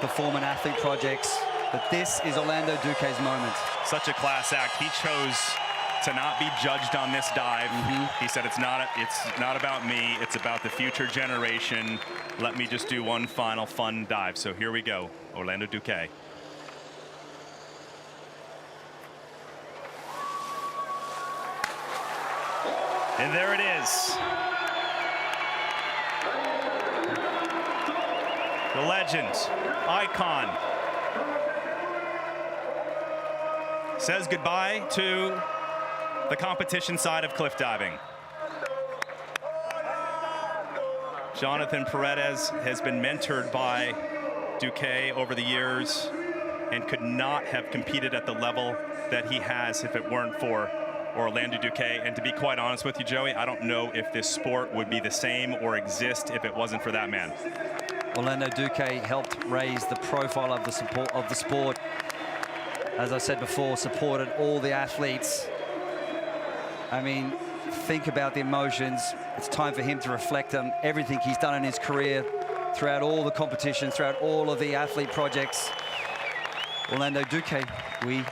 perform in athlete projects, but this is Orlando Duque's moment. Such a class act. He chose to not be judged on this dive. He said, it's not about me, it's about the future generation. Let me just do one final fun dive. So here we go, Orlando Duque. And there it is. The legend, icon, says goodbye to the competition side of cliff diving. Jonathan Paredes has been mentored by Duque over the years and could not have competed at the level that he has if it weren't for Orlando Duque. And to be quite honest with you, Joey, I don't know if this sport would be the same or exist if it wasn't for that man. Orlando Duque helped raise the profile of the sport. As I said before, supported all the athletes. I mean, think about the emotions. It's time for him to reflect on everything he's done in his career throughout all the competitions, throughout all of the athlete projects. Orlando Duque, we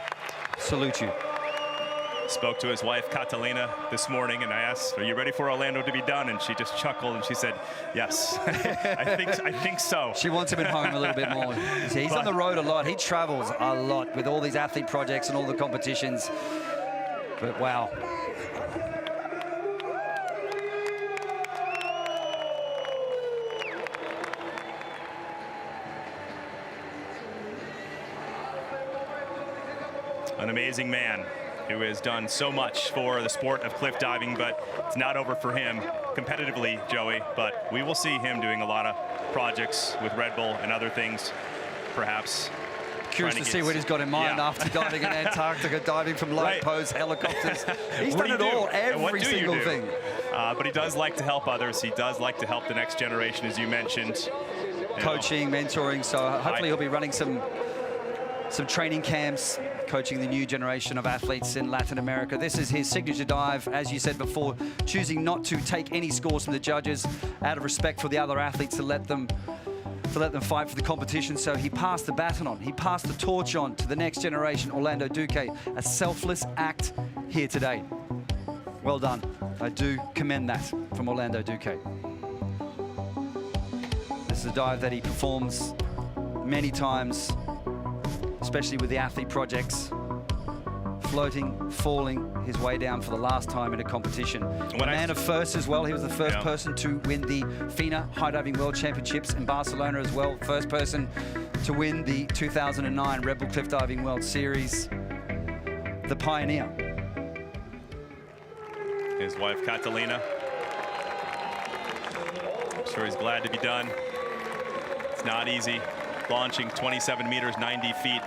salute you. Spoke to his wife, Catalina, this morning, and I asked, are you ready for Orlando to be done? And she just chuckled and she said, yes, I think so. She wants him at home a little bit more. He's on the road a lot. He travels a lot with all these athlete projects and all the competitions. But wow. An amazing man who has done so much for the sport of cliff diving, but it's not over for him competitively, Joey, but we will see him doing a lot of projects with Red Bull and other things, perhaps. Curious to see what he's got in mind after diving in Antarctica, diving from light posts, helicopters. He's done it all, every single thing. But he does like to help others. He does like to help the next generation, as you mentioned. Coaching, mentoring, so hopefully he'll be running some training camps, coaching the new generation of athletes in Latin America. This is his signature dive, as you said before, choosing not to take any scores from the judges out of respect for the other athletes to let them fight for the competition. So he passed the baton on, he passed the torch on to the next generation, Orlando Duque, a selfless act here today. Well done. I do commend that from Orlando Duque. This is a dive that he performs many times, especially with the athlete projects, floating, falling his way down for the last time in a competition. A man of first as well. He was the first person to win the FINA High Diving World Championships in Barcelona as well. First person to win the 2009 Red Bull Cliff Diving World Series. The pioneer. His wife, Catalina. I'm sure he's glad to be done. It's not easy. Launching 27 meters, 90 feet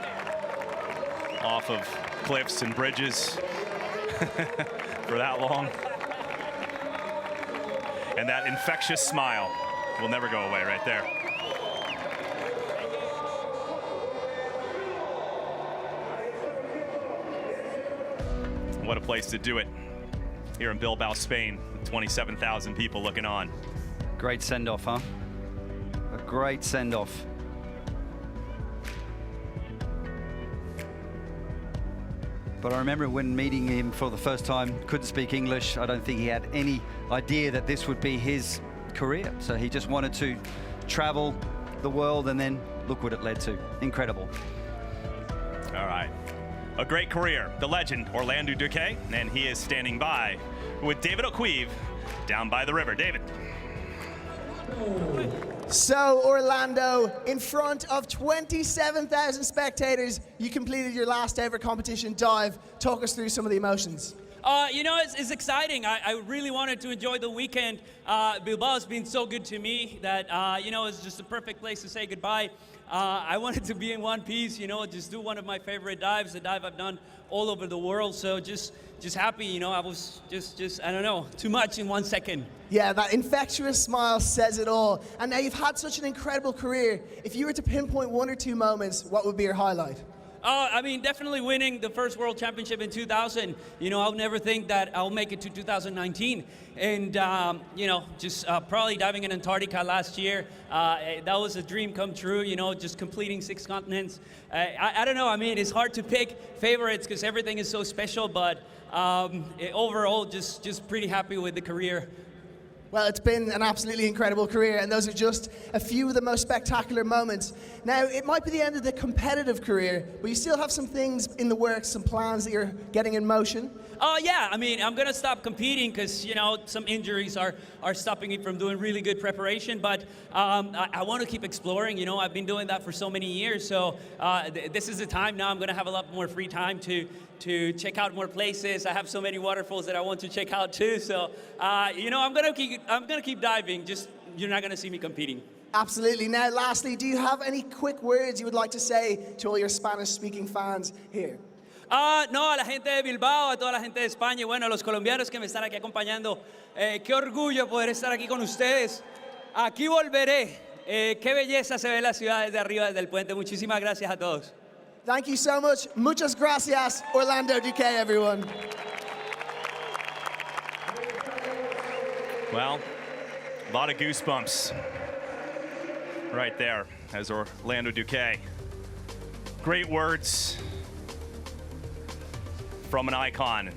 off of cliffs and bridges for that long. And that infectious smile will never go away right there. What a place to do it here in Bilbao, Spain. 27,000 people looking on. Great send-off, huh? A great send-off. But I remember when meeting him for the first time, couldn't speak English. I don't think he had any idea that this would be his career. So he just wanted to travel the world, and then look what it led to. Incredible. All right. A great career. The legend, Orlando Duque, and he is standing by with David O'Keefe down by the river. David. So, Orlando, in front of 27,000 spectators, you completed your last ever competition dive. Talk us through some of the emotions. You know, it's exciting. I really wanted to enjoy the weekend. Bilbao has been so good to me that, you know, it's just a perfect place to say goodbye. I wanted to be in one piece, you know, just do one of my favorite dives, the dive I've done all over the world. So just happy, you know, I was just, I don't know, too much in 1 second. Yeah, that infectious smile says it all. And now you've had such an incredible career. If you were to pinpoint one or two moments, what would be your highlight? I mean, definitely winning the first World Championship in 2000. You know, I'll never think that I'll make it to 2019. And, you know, just probably diving in Antarctica last year. That was a dream come true, you know, just completing 6 continents. I don't know, I mean, it's hard to pick favorites because everything is so special, but overall, just pretty happy with the career. Well, it's been an absolutely incredible career, and those are just a few of the most spectacular moments. Now, it might be the end of the competitive career, but you still have some things in the works, some plans that you're getting in motion. Oh yeah, I mean, I'm gonna stop competing because some injuries are stopping me from doing really good preparation. But I want to keep exploring. I've been doing that for so many years. So this is the time now. I'm gonna have a lot more free time to check out more places. I have so many waterfalls that I want to check out too. So I'm gonna keep diving. Just you're not gonna see me competing. Absolutely. Now, lastly, do you have any quick words you would like to say to all your Spanish-speaking fans here? No, a la gente de Bilbao, a toda la gente de España y bueno, a los colombianos que me están aquí acompañando. Qué orgullo poder estar aquí con ustedes. Aquí volveré. Qué belleza se ve la ciudad desde arriba, desde el puente. Muchísimas gracias a todos. Thank you so much. Muchas gracias, Orlando Duque, everyone. Well, a lot of goosebumps right there as Orlando Duque. Great words from an icon.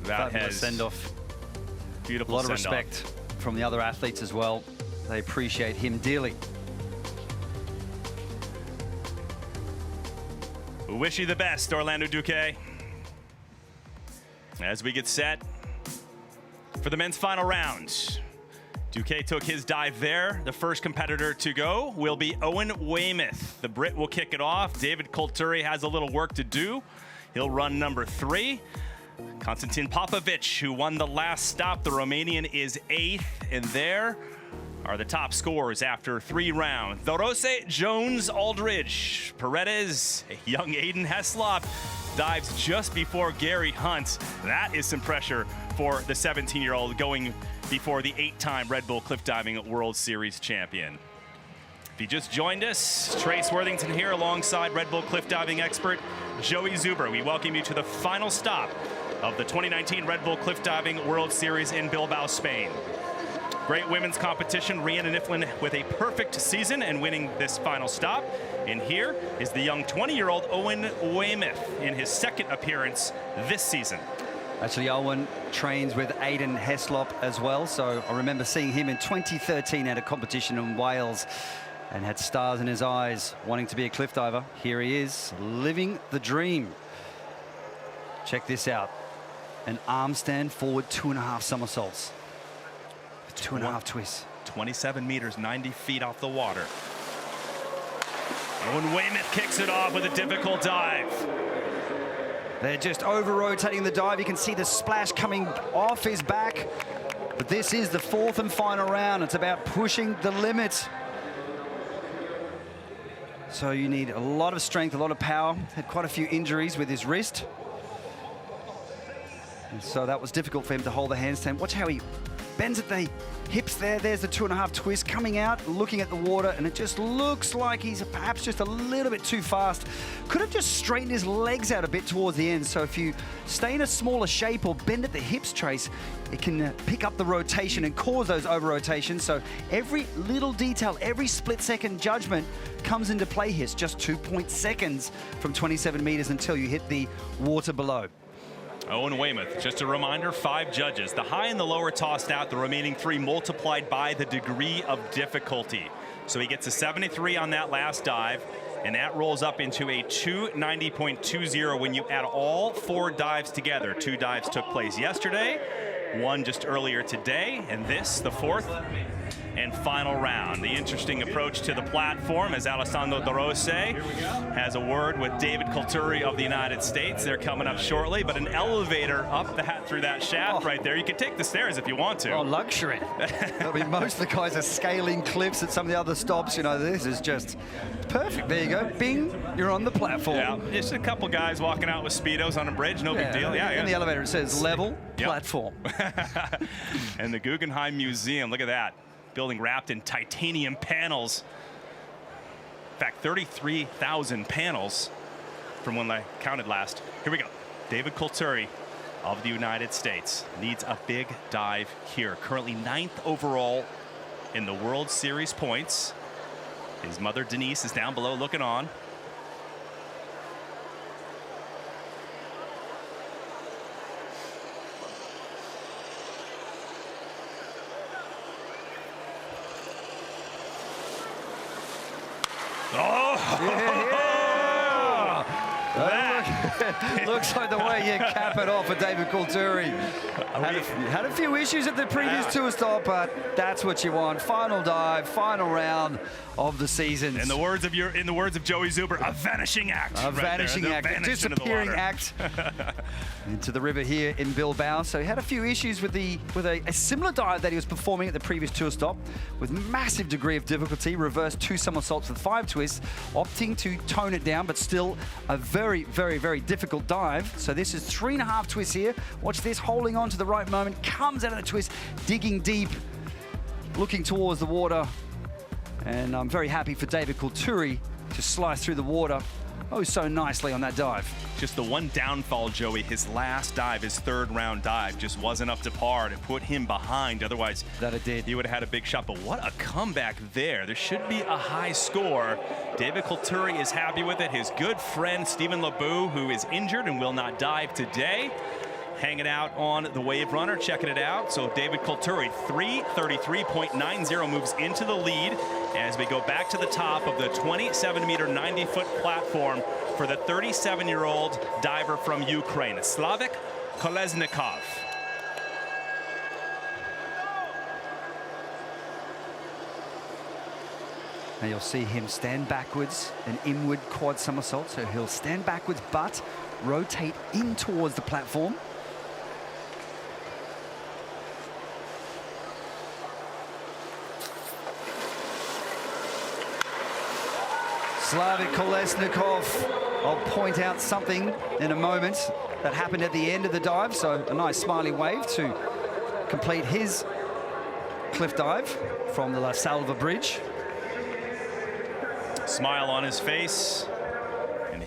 That Fabulous has send-off. Beautiful A lot of send-off. respect from the other athletes as well. They appreciate him dearly. We wish you the best, Orlando Duque. As we get set for the men's final round. Duque took his dive there. The first competitor to go will be Owen Weymouth. The Brit will kick it off. David Kulturi has a little work to do. He'll run number 3. Konstantin Popovic, who won the last stop, the Romanian, is 8th. And there are the top scores after 3 rounds. Dorose, Jones, Aldridge, Paredes, young Aiden Heslop dives just before Gary Hunt. That is some pressure for the 17-year-old going before the 8-time Red Bull Cliff Diving World Series champion. If you just joined us, Trace Worthington here alongside Red Bull Cliff Diving expert Joey Zuber. We welcome you to the final stop of the 2019 Red Bull Cliff Diving World Series in Bilbao, Spain. Great women's competition. Rhiannon Iflin with a perfect season and winning this final stop. And here is the young 20-year-old Owen Weymouth in his second appearance this season. Actually, Owen trains with Aiden Heslop as well. So I remember seeing him in 2013 at a competition in Wales and had stars in his eyes, wanting to be a cliff diver. Here he is, living the dream. Check this out. An arm stand forward 2.5 somersaults. 2.5 twists. 27 meters, 90 feet off the water. Owen Weymouth kicks it off with a difficult dive. They're just over-rotating the dive. You can see the splash coming off his back. But this is the 4th and final round. It's about pushing the limit. So you need a lot of strength, a lot of power. Had quite a few injuries with his wrist. And so that was difficult for him to hold the handstand. Watch how he bends at the hips there. There's the 2.5 twist coming out, looking at the water, and it just looks like he's perhaps just a little bit too fast. Could have just straightened his legs out a bit towards the end. So if you stay in a smaller shape or bend at the hips, Trace, it can pick up the rotation and cause those over-rotations. So every little detail, every split-second judgment comes into play here. It's just 2 seconds from 27 meters until you hit the water below. Owen Weymouth, just a reminder, 5 judges. The high and the low are tossed out, the remaining 3 multiplied by the degree of difficulty. So he gets a 73 on that last dive, and that rolls up into a 290.20 when you add all 4 dives together. 2 dives took place yesterday, 1 just earlier today, and this, the 4th and final round. The interesting approach to the platform as Alessandro Dorose has a word with David Kulturi of the United States. They're coming up shortly, but an elevator up through that shaft right there. You can take the stairs if you want to. Oh, luxury. I mean, most of the guys are scaling cliffs at some of the other stops. You know, this is just perfect. There you go. Bing, you're on the platform. Yeah, just a couple guys walking out with Speedos on a bridge. No big deal. Yeah, in the elevator, it says level, platform. And the Guggenheim Museum, look at that. Building wrapped in titanium panels. In fact, 33,000 panels from when I counted last. Here we go. David Kulturi of the United States needs a big dive here. Currently 9th overall in the World Series points. His mother Denise is down below looking on. Oh! Yeah. Looks like the way you cap it off for David Coulthuri. Had a few issues at the previous tour stop, but that's what you want. Final dive, final round of the season. In the words of Joey Zuber, a vanishing act. A vanishing act, a disappearing act into the river here in Bilbao. So he had a few issues with a similar dive that he was performing at the previous tour stop, with massive degree of difficulty. Reversed 2 somersaults with 5 twists, opting to tone it down, but still a very, very, very difficult dive. So this is 3.5 twists here. Watch this, holding on to the right moment, comes out of the twist, digging deep, looking towards the water. And I'm very happy for David Coulthuri to slice through the water so nicely on that dive. Just the one downfall, Joey, his last dive, his 3rd round dive, just wasn't up to par to put him behind. Otherwise, that it did. He would have had a big shot. But what a comeback there. There should be a high score. David Coulthuri is happy with it. His good friend, Stephen Lebeau, who is injured and will not dive today, hanging out on the Wave Runner, checking it out. So David Coulthuri, 3:33.90, moves into the lead as we go back to the top of the 27-meter, 90-foot platform for the 37-year-old diver from Ukraine, Slavik Kolesnikov. Now you'll see him stand backwards, an inward quad somersault. So he'll stand backwards, but rotate in towards the platform. Slavik Kolesnikov, I'll point out something in a moment that happened at the end of the dive. So a nice smiley wave to complete his cliff dive from the La Salva Bridge. Smile on his face.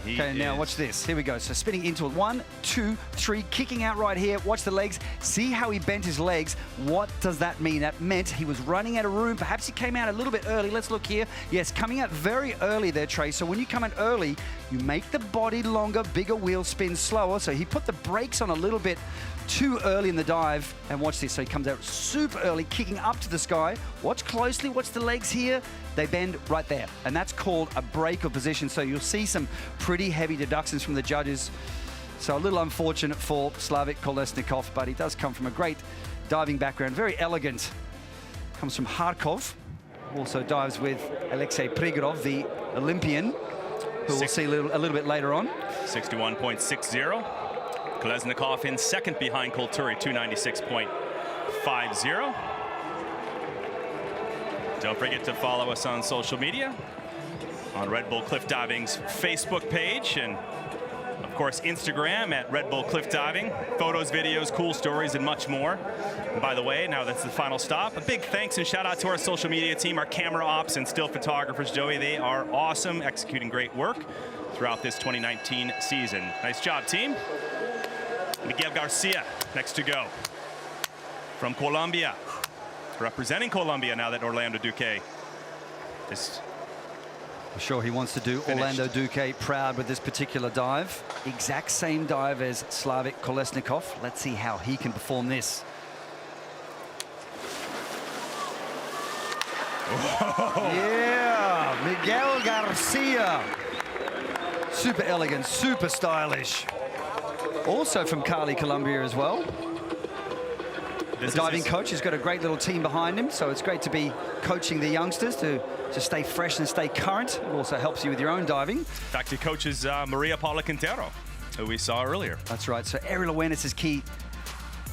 Okay, now watch this. Here we go. So spinning into it. 1, 2, 3, kicking out right here. Watch the legs. See how he bent his legs. What does that mean? That meant he was running out of room. Perhaps he came out a little bit early. Let's look here. Yes, coming out very early there, Trey. So when you come out early, you make the body longer, bigger wheel spin slower. So he put the brakes on a little bit too early in the dive. And watch this. So he comes out super early, kicking up to the sky. Watch closely. Watch the legs here. They bend right there. And that's called a break of position. So you'll see some pretty heavy deductions from the judges. So a little unfortunate for Slavik Kolesnikov, but he does come from a great diving background. Very elegant. Comes from Kharkov. Also dives with Alexei Prigorov, the Olympian, who we'll see a little bit later on. 61.60. Kolesnikov in second behind Coulthuri, 296.50. Don't forget to follow us on social media, on Red Bull Cliff Diving's Facebook page, and of course Instagram at Red Bull Cliff Diving. Photos, videos, cool stories, and much more. And by the way, now that's the final stop. A big thanks and shout out to our social media team, our camera ops and still photographers, Joey. They are awesome, executing great work throughout this 2019 season. Nice job, team. Miguel Garcia next to go from Colombia. Representing Colombia now that Orlando Duque is I'm sure he wants to do Orlando Duque proud with this particular dive. Exact same dive as Slavik Kolesnikov. Let's see how he can perform this. Whoa. Yeah, Miguel Garcia. Super elegant, super stylish. Also from Cali, Colombia as well. The diving coach has got a great little team behind him, so it's great to be coaching the youngsters to stay fresh and stay current. It also helps you with your own diving. In fact, he coaches Maria Paula Quintero, who we saw earlier. That's right. So aerial awareness is key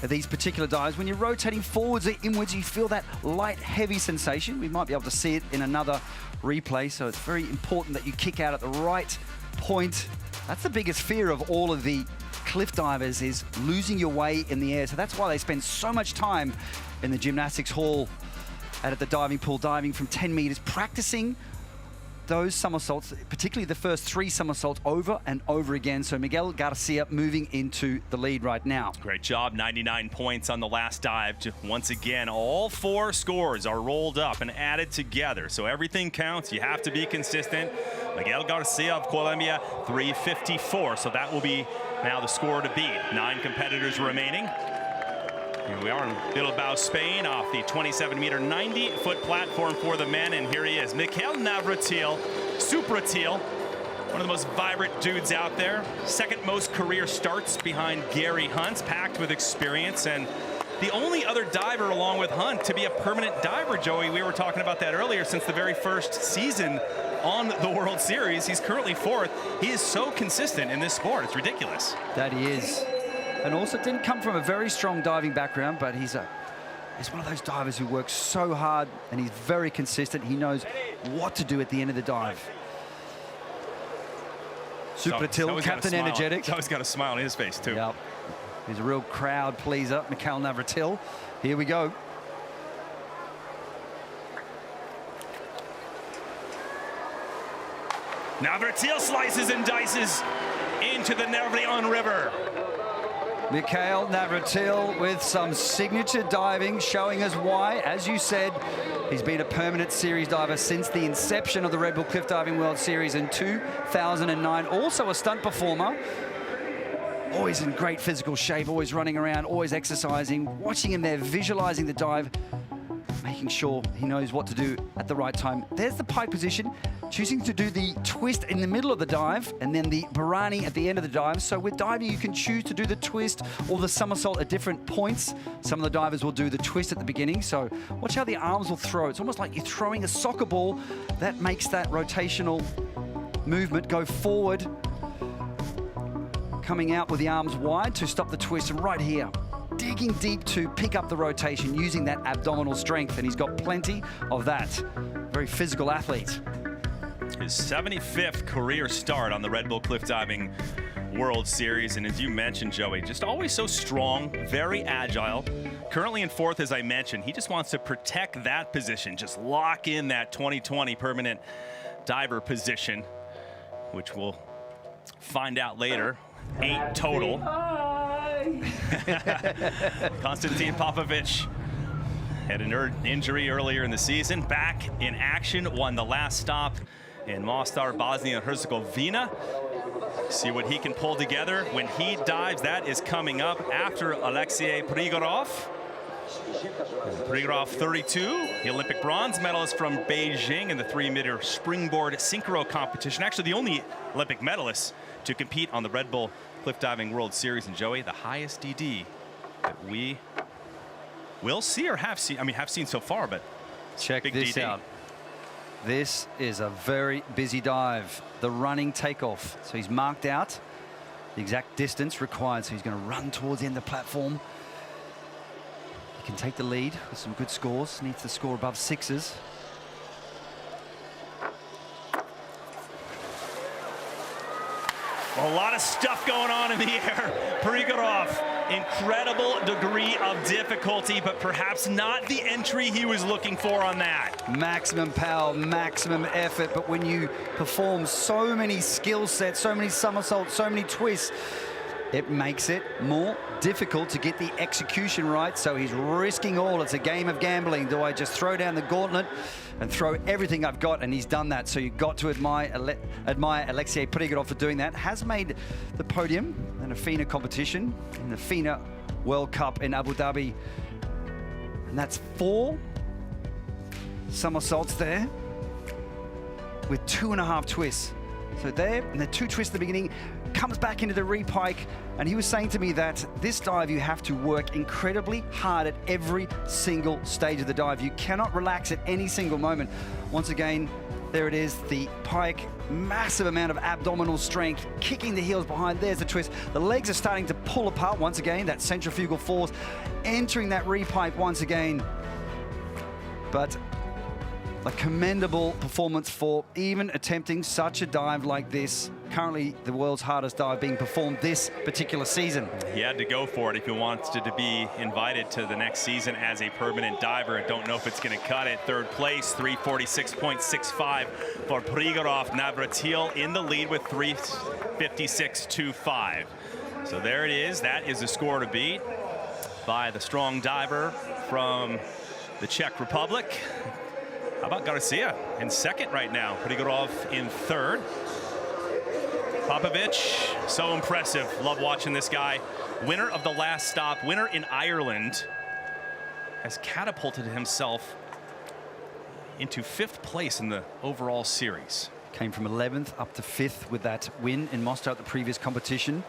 at these particular dives. When you're rotating forwards or inwards, you feel that light, heavy sensation. We might be able to see it in another replay, so it's very important that you kick out at the right point. That's the biggest fear of all of the cliff divers, is losing your way in the air. So that's why they spend so much time in the gymnastics hall and at the diving pool, diving from 10 meters, practicing those somersaults, particularly the first 3 somersaults, over and over again. So Miguel Garcia moving into the lead right now. Great job, 99 points on the last dive. Once again, all 4 scores are rolled up and added together. So everything counts. You have to be consistent. Miguel Garcia of Colombia, 354. So that will be now the score to beat. 9 competitors remaining. Here we are in Bilbao, Spain, off the 27-meter, 90-foot platform for the men. And here he is, Mikhail Navratil, Supratil, One of the most vibrant dudes out there. Second most career starts behind Gary Hunt, packed with experience, and the only other diver along with Hunt to be a permanent diver, Joey. We were talking about that earlier. Since the very first season on the World Series, he's currently 4th. He is so consistent in this sport. It's ridiculous. That he is. And also didn't come from a very strong diving background, but he's one of those divers who works so hard and he's very consistent. He knows what to do at the end of the dive. Supratil, Captain Energetic. He's always got a smile on his face, too. Yep. He's a real crowd pleaser, Mikhail Navratil. Here we go. Navratil slices and dices into the Nervion River. Mikhail Navratil with some signature diving, showing us why. As you said, he's been a permanent series diver since the inception of the Red Bull Cliff Diving World Series in 2009. Also a stunt performer. Always in great physical shape, always running around, always exercising. Watching him there, visualizing the dive, making sure he knows what to do at the right time. There's the pike position, choosing to do the twist in the middle of the dive and then the Barani at the end of the dive. So with diving, you can choose to do the twist or the somersault at different points. Some of the divers will do the twist at the beginning. So watch how the arms will throw. It's almost like you're throwing a soccer ball. That makes that rotational movement go forward, coming out with the arms wide to stop the twist. And right here, digging deep to pick up the rotation, using that abdominal strength, and he's got plenty of that. Very physical athlete. His 75th career start on the Red Bull Cliff Diving World Series, and as you mentioned, Joey, just always so strong, very agile. Currently in 4th, as I mentioned. He just wants to protect that position, just lock in that 2020 permanent diver position, which we'll find out later. 8 total. Konstantin Popovic had an injury earlier in the season. Back in action, won the last stop in Mostar, Bosnia and Herzegovina. See what he can pull together when he dives. That is coming up after Alexei Prigorov. Prigorov, 32, the Olympic bronze medalist from Beijing in the 3-meter springboard synchro competition. Actually, the only Olympic medalist to compete on the Red Bull Cliff Diving World Series. And Joey, the highest DD that we will see or have seen, have seen so far, but check this DD out. This is a very busy dive. The running takeoff. So he's marked out the exact distance required. So he's going to run towards the end of the platform. He can take the lead with some good scores. Needs to score above 6s. A lot of stuff going on in the air. Prigorov, incredible degree of difficulty, but perhaps not the entry he was looking for on that. Maximum power, maximum effort, but when you perform so many skill sets, so many somersaults, so many twists, it makes it more difficult to get the execution right. So he's risking all. It's a game of gambling. Do I just throw down the gauntlet and throw everything I've got? And he's done that. So you've got to admire Alexei Prigorov for doing that. Has made the podium in a FINA competition, in the FINA World Cup in Abu Dhabi. And that's 4 somersaults there with 2.5 twists. So there, and the 2 twists at the beginning, comes back into the repike, and he was saying to me that this dive you have to work incredibly hard at every single stage of the dive. You cannot relax at any single moment. Once again, there it is, the pike, massive amount of abdominal strength, kicking the heels behind. There's the twist. The legs are starting to pull apart once again, that centrifugal force, entering that repike once again. But a commendable performance for even attempting such a dive like this. Currently the world's hardest dive being performed this particular season. He had to go for it if he wanted to be invited to the next season as a permanent diver. I don't know if it's going to cut it. 3rd place, 346.65 for Prigorov. Navratil in the lead with 356.25. So there it is. That is the score to beat by the strong diver from the Czech Republic. How about Garcia in 2nd right now? Prigorov in 3rd. Popovic, so impressive. Love watching this guy. Winner of the last stop, winner in Ireland, has catapulted himself into 5th place in the overall series. Came from 11th up to 5th with that win in Mostar at the previous competition.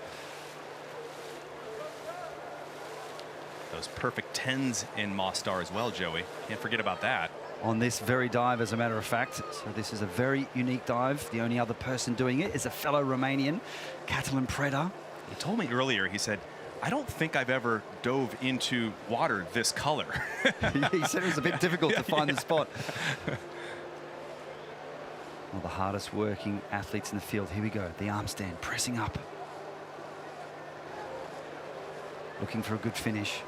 Those perfect 10s in Mostar as well, Joey. Can't forget about that. On this very dive, as a matter of fact. So this is a very unique dive. The only other person doing it is a fellow Romanian, Catalin Preda. He told me earlier, he said, I don't think I've ever dove into water this color. He said it was a bit difficult to find the spot. One of the hardest working athletes in the field. Here we go, the arm stand, pressing up. Looking for a good finish.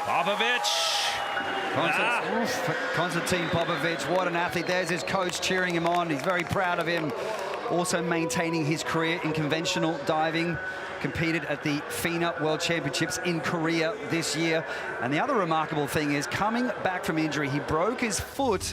Popovic. Konstantin Popovic, what an athlete. There's his coach cheering him on. He's very proud of him. Also maintaining his career in conventional diving. Competed at the FINA World Championships in Korea this year. And the other remarkable thing is, coming back from injury, he broke his foot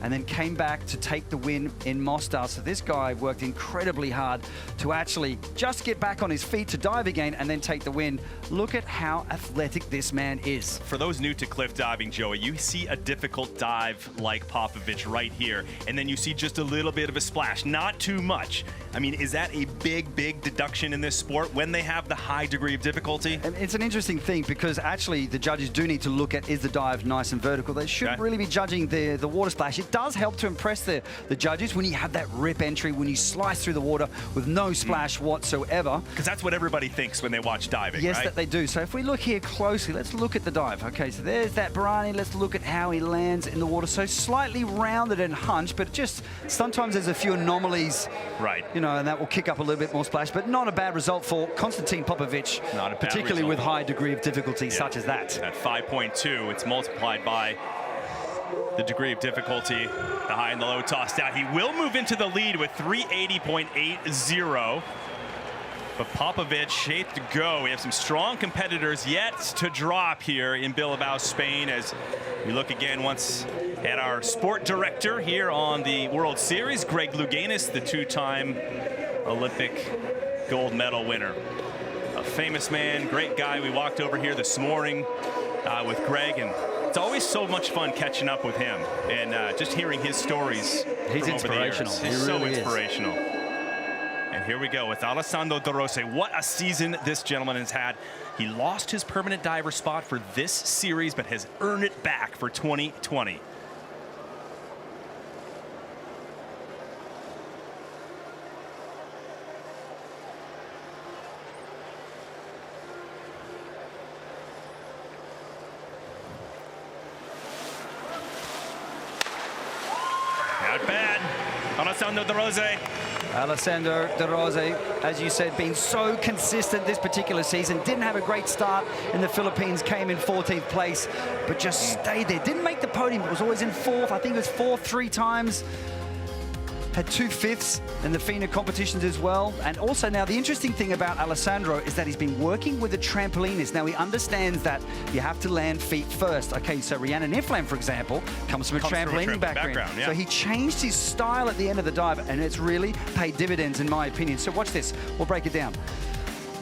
and then came back to take the win in Mostar. So this guy worked incredibly hard to actually just get back on his feet to dive again and then take the win. Look at how athletic this man is. For those new to cliff diving, Joey, you see a difficult dive like Popovic right here, and then you see just a little bit of a splash, not too much. I mean, is that a big, big deduction in this sport when they have the high degree of difficulty? And it's an interesting thing because actually the judges do need to look at, is the dive nice and vertical? They shouldn't really be judging the water splash. It does help to impress the judges when you have that rip entry, when you slice through the water with no splash whatsoever. Because that's what everybody thinks when they watch diving, yes, right? that they do. So if we look here closely, let's look at the dive. Okay, so there's that Bharani. Let's look at how he lands in the water. So slightly rounded and hunched, but just sometimes there's a few anomalies. Right. You know, and that will kick up a little bit more splash, but not a bad result for Konstantin Popovic, not a bad particularly result. with high degree of difficulty such as that. At 5.2, it's multiplied by the degree of difficulty, the high and the low tossed out. He will move into the lead with 380.80. But Popovic, shape to go. We have some strong competitors yet to drop here in Bilbao, Spain, as we look again once at our sport director here on the World Series, Greg Louganis, the two-time Olympic gold medal winner. A famous man, great guy. We walked over here this morning with Greg, and it's always so much fun catching up with him and just hearing his stories. He's from over the years. inspirational. He's He so really is. inspirational. And here we go with Alessandro De Rossi. What a season this gentleman has had. He lost his permanent diver spot for this series, but has earned it back for 2020. Not bad. Alessandro De Rossi. Alessandro De Rossi, as you said, been so consistent this particular season. Didn't have a great start in the Philippines, came in 14th place, but just stayed there. Didn't make the podium, but was always in 4th. I think it was 4th 3 times. Had 2 5ths in the FINA competitions as well. And also now the interesting thing about Alessandro is that he's been working with a trampolinist. Now he understands that you have to land feet first. Okay, so Rhiannon Iflam, for example, comes from a trampolining background. Yeah. So he changed his style at the end of the dive, and it's really paid dividends in my opinion. So watch this, we'll break it down.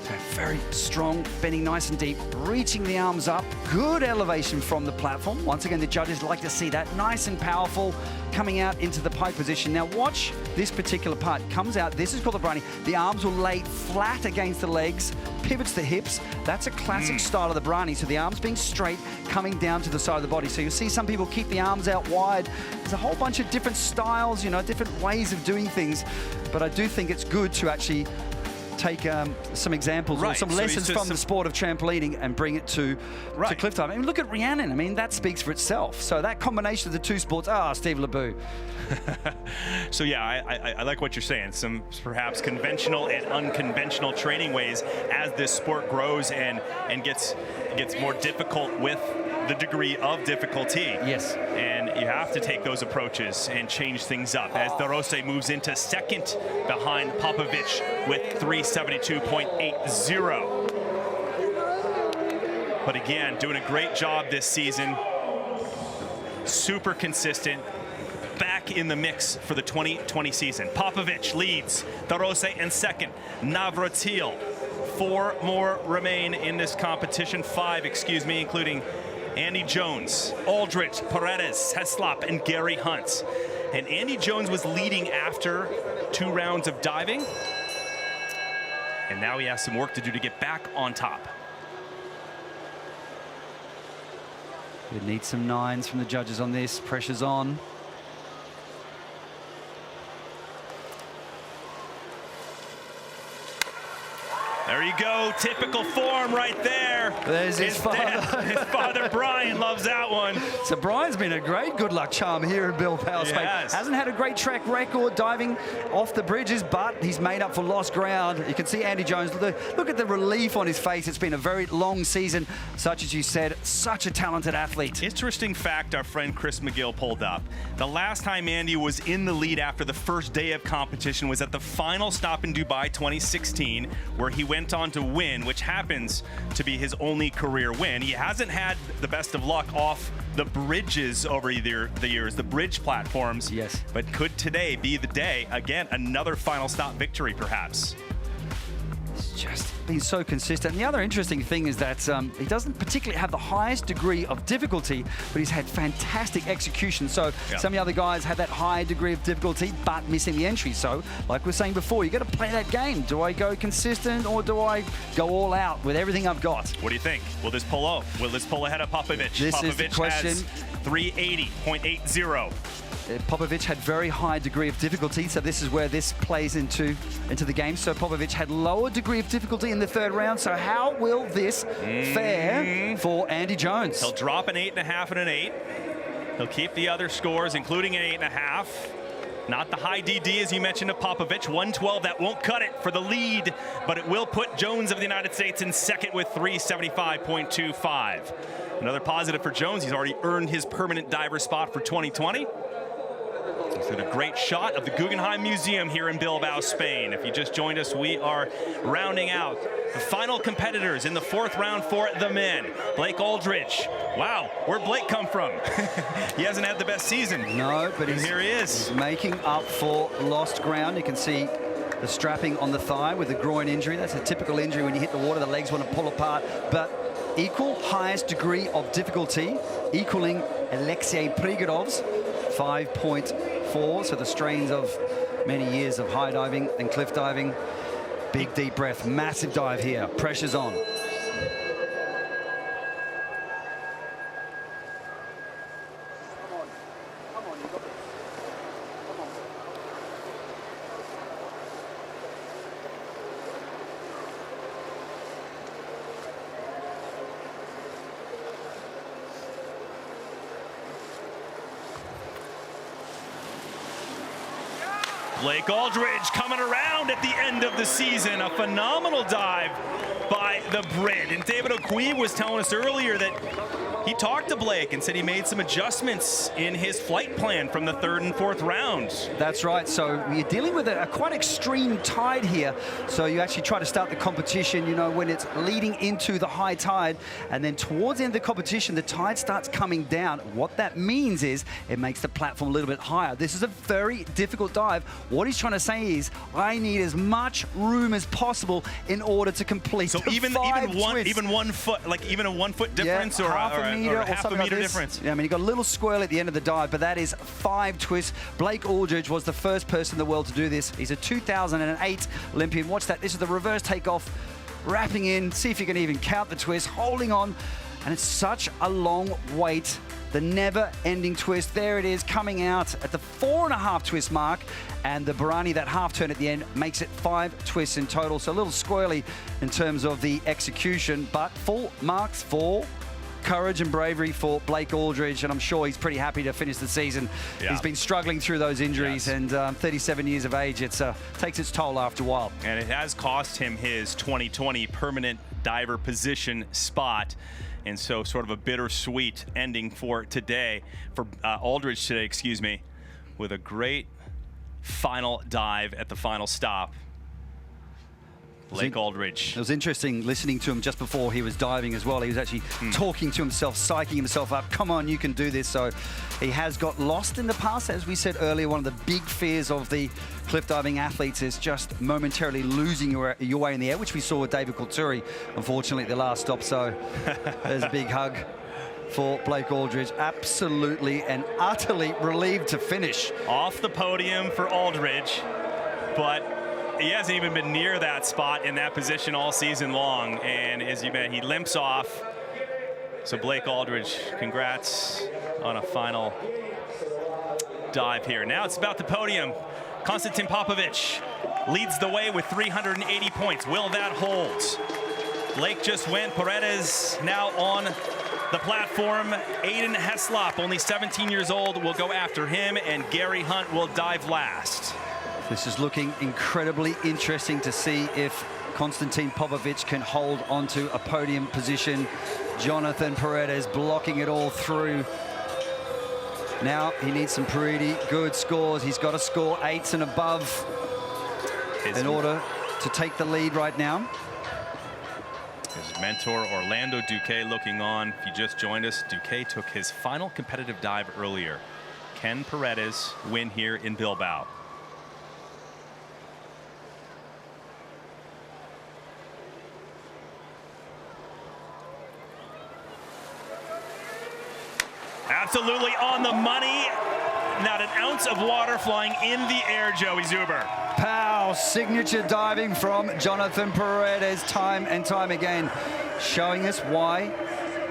So very strong, bending nice and deep, reaching the arms up, good elevation from the platform. Once again, the judges like to see that, nice and powerful, coming out into the pike position. Now watch this particular part, comes out, this is called the Bharani. The arms will lay flat against the legs, pivots the hips. That's a classic style of the Bharani. So the arms being straight, coming down to the side of the body. So you'll see some people keep the arms out wide. There's a whole bunch of different styles, you know, different ways of doing things. But I do think it's good to actually take some examples or some lessons from the sport of trampolining and bring it to cliff diving. I mean, look at Rhiannon. I mean, that speaks for itself. So that combination of the two sports, Steve Lebeau. So yeah, I like what you're saying. Some perhaps conventional and unconventional training ways as this sport grows and gets more difficult with the degree of difficulty. Yes. And you have to take those approaches and change things up as De Rossi moves into second behind Popovic with 372.80. But again, doing a great job this season. Super consistent. Back in the mix for the 2020 season. Popovic leads. De Rossi in second. Navratil 4 more remain in this competition. 5, excuse me, including Andy Jones, Aldrich, Paredes, Heslop, and Gary Hunt. And Andy Jones was leading after 2 rounds of diving. And now he has some work to do to get back on top. We need some 9s from the judges on this. Pressure's on. There you go, typical form right there. There's his father. His father, Brian, loves that one. So Brian's been a great good luck charm here in Bilbao, Spain. Hasn't had a great track record diving off the bridges, but he's made up for lost ground. You can see Andy Jones, look at the relief on his face. It's been a very long season, such as you said, such a talented athlete. Interesting fact our friend Chris McGill pulled up. The last time Andy was in the lead after the first day of competition was at the final stop in Dubai 2016, where he went on to win, which happens to be his only career win. He hasn't had the best of luck off the bridges over the years, the bridge platforms. Yes. But could today be the day? Again, another final stop victory, perhaps. It's just been so consistent. And the other interesting thing is that he doesn't particularly have the highest degree of difficulty, but he's had fantastic execution. So some of the other guys have that high degree of difficulty, but missing the entry. So like we were saying before, you got to play that game. Do I go consistent or do I go all out with everything I've got? What do you think? Will this pull out? Will this pull ahead of Popovic? This Popovic is the question. has 380.80. Popovic had very high degree of difficulty, so this is where this plays into the game. So Popovic had lower degree of difficulty in the 3rd round. So how will this fare for Andy Jones? He'll drop an 8.5 and an 8. He'll keep the other scores, including an 8.5. Not the high DD, as you mentioned, of Popovic. 112, that won't cut it for the lead, but it will put Jones of the United States in second with 375.25. Another positive for Jones, he's already earned his permanent diver spot for 2020. He's got a great shot of the Guggenheim Museum here in Bilbao, Spain. If you just joined us, we are rounding out the final competitors in the 4th round for the men. Blake Aldrich. Wow, where'd Blake come from? He hasn't had the best season. No, but here he is. He's making up for lost ground. You can see the strapping on the thigh with the groin injury. That's a typical injury when you hit the water, the legs want to pull apart. But equal highest degree of difficulty, equaling Alexei Prigorov's 5.4, so the strains of many years of high diving and cliff diving. Big deep breath, massive dive here, pressure's on. Blake Aldrich coming around at the end of the season. A phenomenal dive by the Brit. And David O'Queen was telling us earlier that he talked to Blake and said he made some adjustments in his flight plan from the 3rd and 4th rounds. That's right. So you're dealing with a quite extreme tide here. So you actually try to start the competition, you know, when it's leading into the high tide. And then towards the end of the competition, the tide starts coming down. What that means is it makes the platform a little bit higher. This is a very difficult dive. What he's trying to say is, I need as much room as possible in order to complete so even one foot, like even a 1 foot difference, or half a meter like difference. Yeah, I mean, you got a little swirl at the end of the dive, but that is 5 twists. Blake Aldrich was the first person in the world to do this. He's a 2008 Olympian. Watch that. This is the reverse takeoff, wrapping in. See if you can even count the twist, holding on. And it's such a long wait. The never-ending twist. There it is, coming out at the 4.5 twist mark. And the Barani, that half turn at the end, makes it 5 twists in total. So a little squirrely in terms of the execution, but full marks for courage and bravery for Blake Aldrich, and I'm sure he's pretty happy to finish the season. Yeah. He's been struggling through those injuries, and 37 years of age, it takes its toll after a while. And it has cost him his 2020 permanent diver position spot. And so sort of a bittersweet ending for today, for Aldrich today, excuse me, with a great final dive at the final stop. Blake Aldridge. It was interesting listening to him just before he was diving as well. He was actually talking to himself, psyching himself up. Come on, you can do this. So he has got lost in the past. As we said earlier, one of the big fears of the cliff diving athletes is just momentarily losing your way in the air, which we saw with David Kulturi, unfortunately, at the last stop. So there's a big hug for Blake Aldridge. Absolutely and utterly relieved to finish. Off the podium for Aldridge, but he hasn't even been near that spot in that position all season long. And as you mentioned, he limps off. So Blake Aldridge, congrats on a final dive here. Now it's about the podium. Konstantin Popovic leads the way with 380 points. Will that hold? Blake just went. Paredes now on the platform. Aiden Heslop, only 17 years old, will go after him, and Gary Hunt will dive last. This is looking incredibly interesting to see if Konstantin Popovic can hold onto a podium position. Jonathan Paredes blocking it all through. Now he needs some pretty good scores. He's got to score 8s and above in order to take the lead right now. His mentor, Orlando Duque, looking on. If you just joined us, Duque took his final competitive dive earlier. Can Paredes win here in Bilbao? Absolutely on the money. Not an ounce of water flying in the air, Joey Zuber. Pow, signature diving from Jonathan Paredes time and time again, showing us why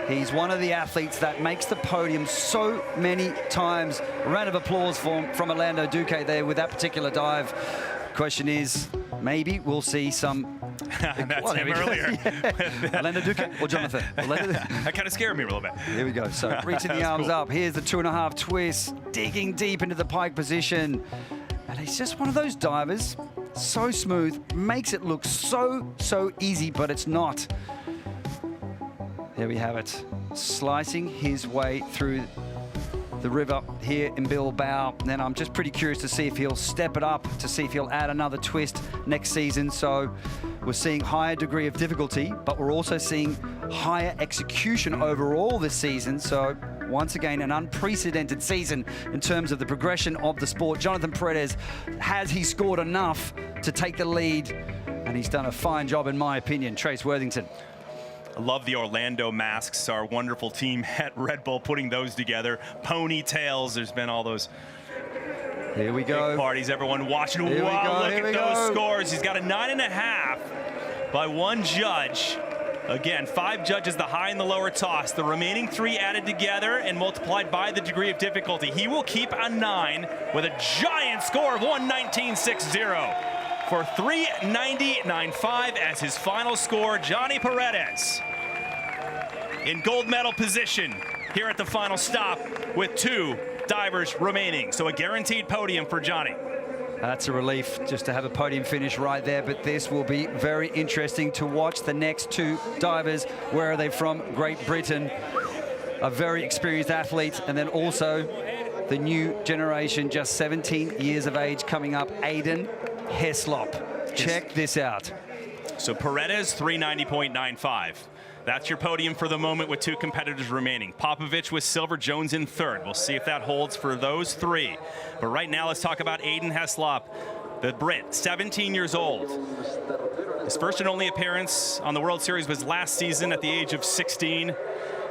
he's one of the athletes that makes the podium so many times. A round of applause from Orlando Duque there with that particular dive. Question is, maybe we'll see some... That's him earlier. Orlando Duque or Jonathan? That kind of scared me a little bit. Here we go. So reaching the arms up. Here's the 2.5 twist, digging deep into the pike position. And he's just one of those divers, so smooth, makes it look so easy, but it's not. There we have it. Slicing his way through the river here in Bilbao. And then I'm just pretty curious to see if he'll step it up, to see if he'll add another twist next season. So we're seeing higher degree of difficulty, but we're also seeing higher execution overall this season. So once again, an unprecedented season in terms of the progression of the sport. Jonathan Paredes, has he scored enough to take the lead? And he's done a fine job, in my opinion. Trace Worthington. I love the Orlando masks, our wonderful team at Red Bull putting those together. Ponytails, there's been all those Here we go. big parties, everyone watching. Wow, look at those scores. He's got a 9.5 by one judge. Again, 5 judges, the high and the lower toss. The remaining 3 added together and multiplied by the degree of difficulty. He will keep a 9 with a giant score of 119.60 for 390.95 as his final score. Johnny Paredes in gold medal position here at the final stop with 2 divers remaining. So a guaranteed podium for Johnny. That's a relief just to have a podium finish right there, but this will be very interesting to watch. The next 2 divers, where are they from? Great Britain, a very experienced athlete, and then also the new generation, just 17 years of age, coming up, Aiden Heslop. Check this out. So Paredes, 390.95. That's your podium for the moment with 2 competitors remaining. Popovic with silver, Jones in third. We'll see if that holds for those 3. But right now, let's talk about Aiden Heslop, the Brit, 17 years old. His first and only appearance on the World Series was last season at the age of 16.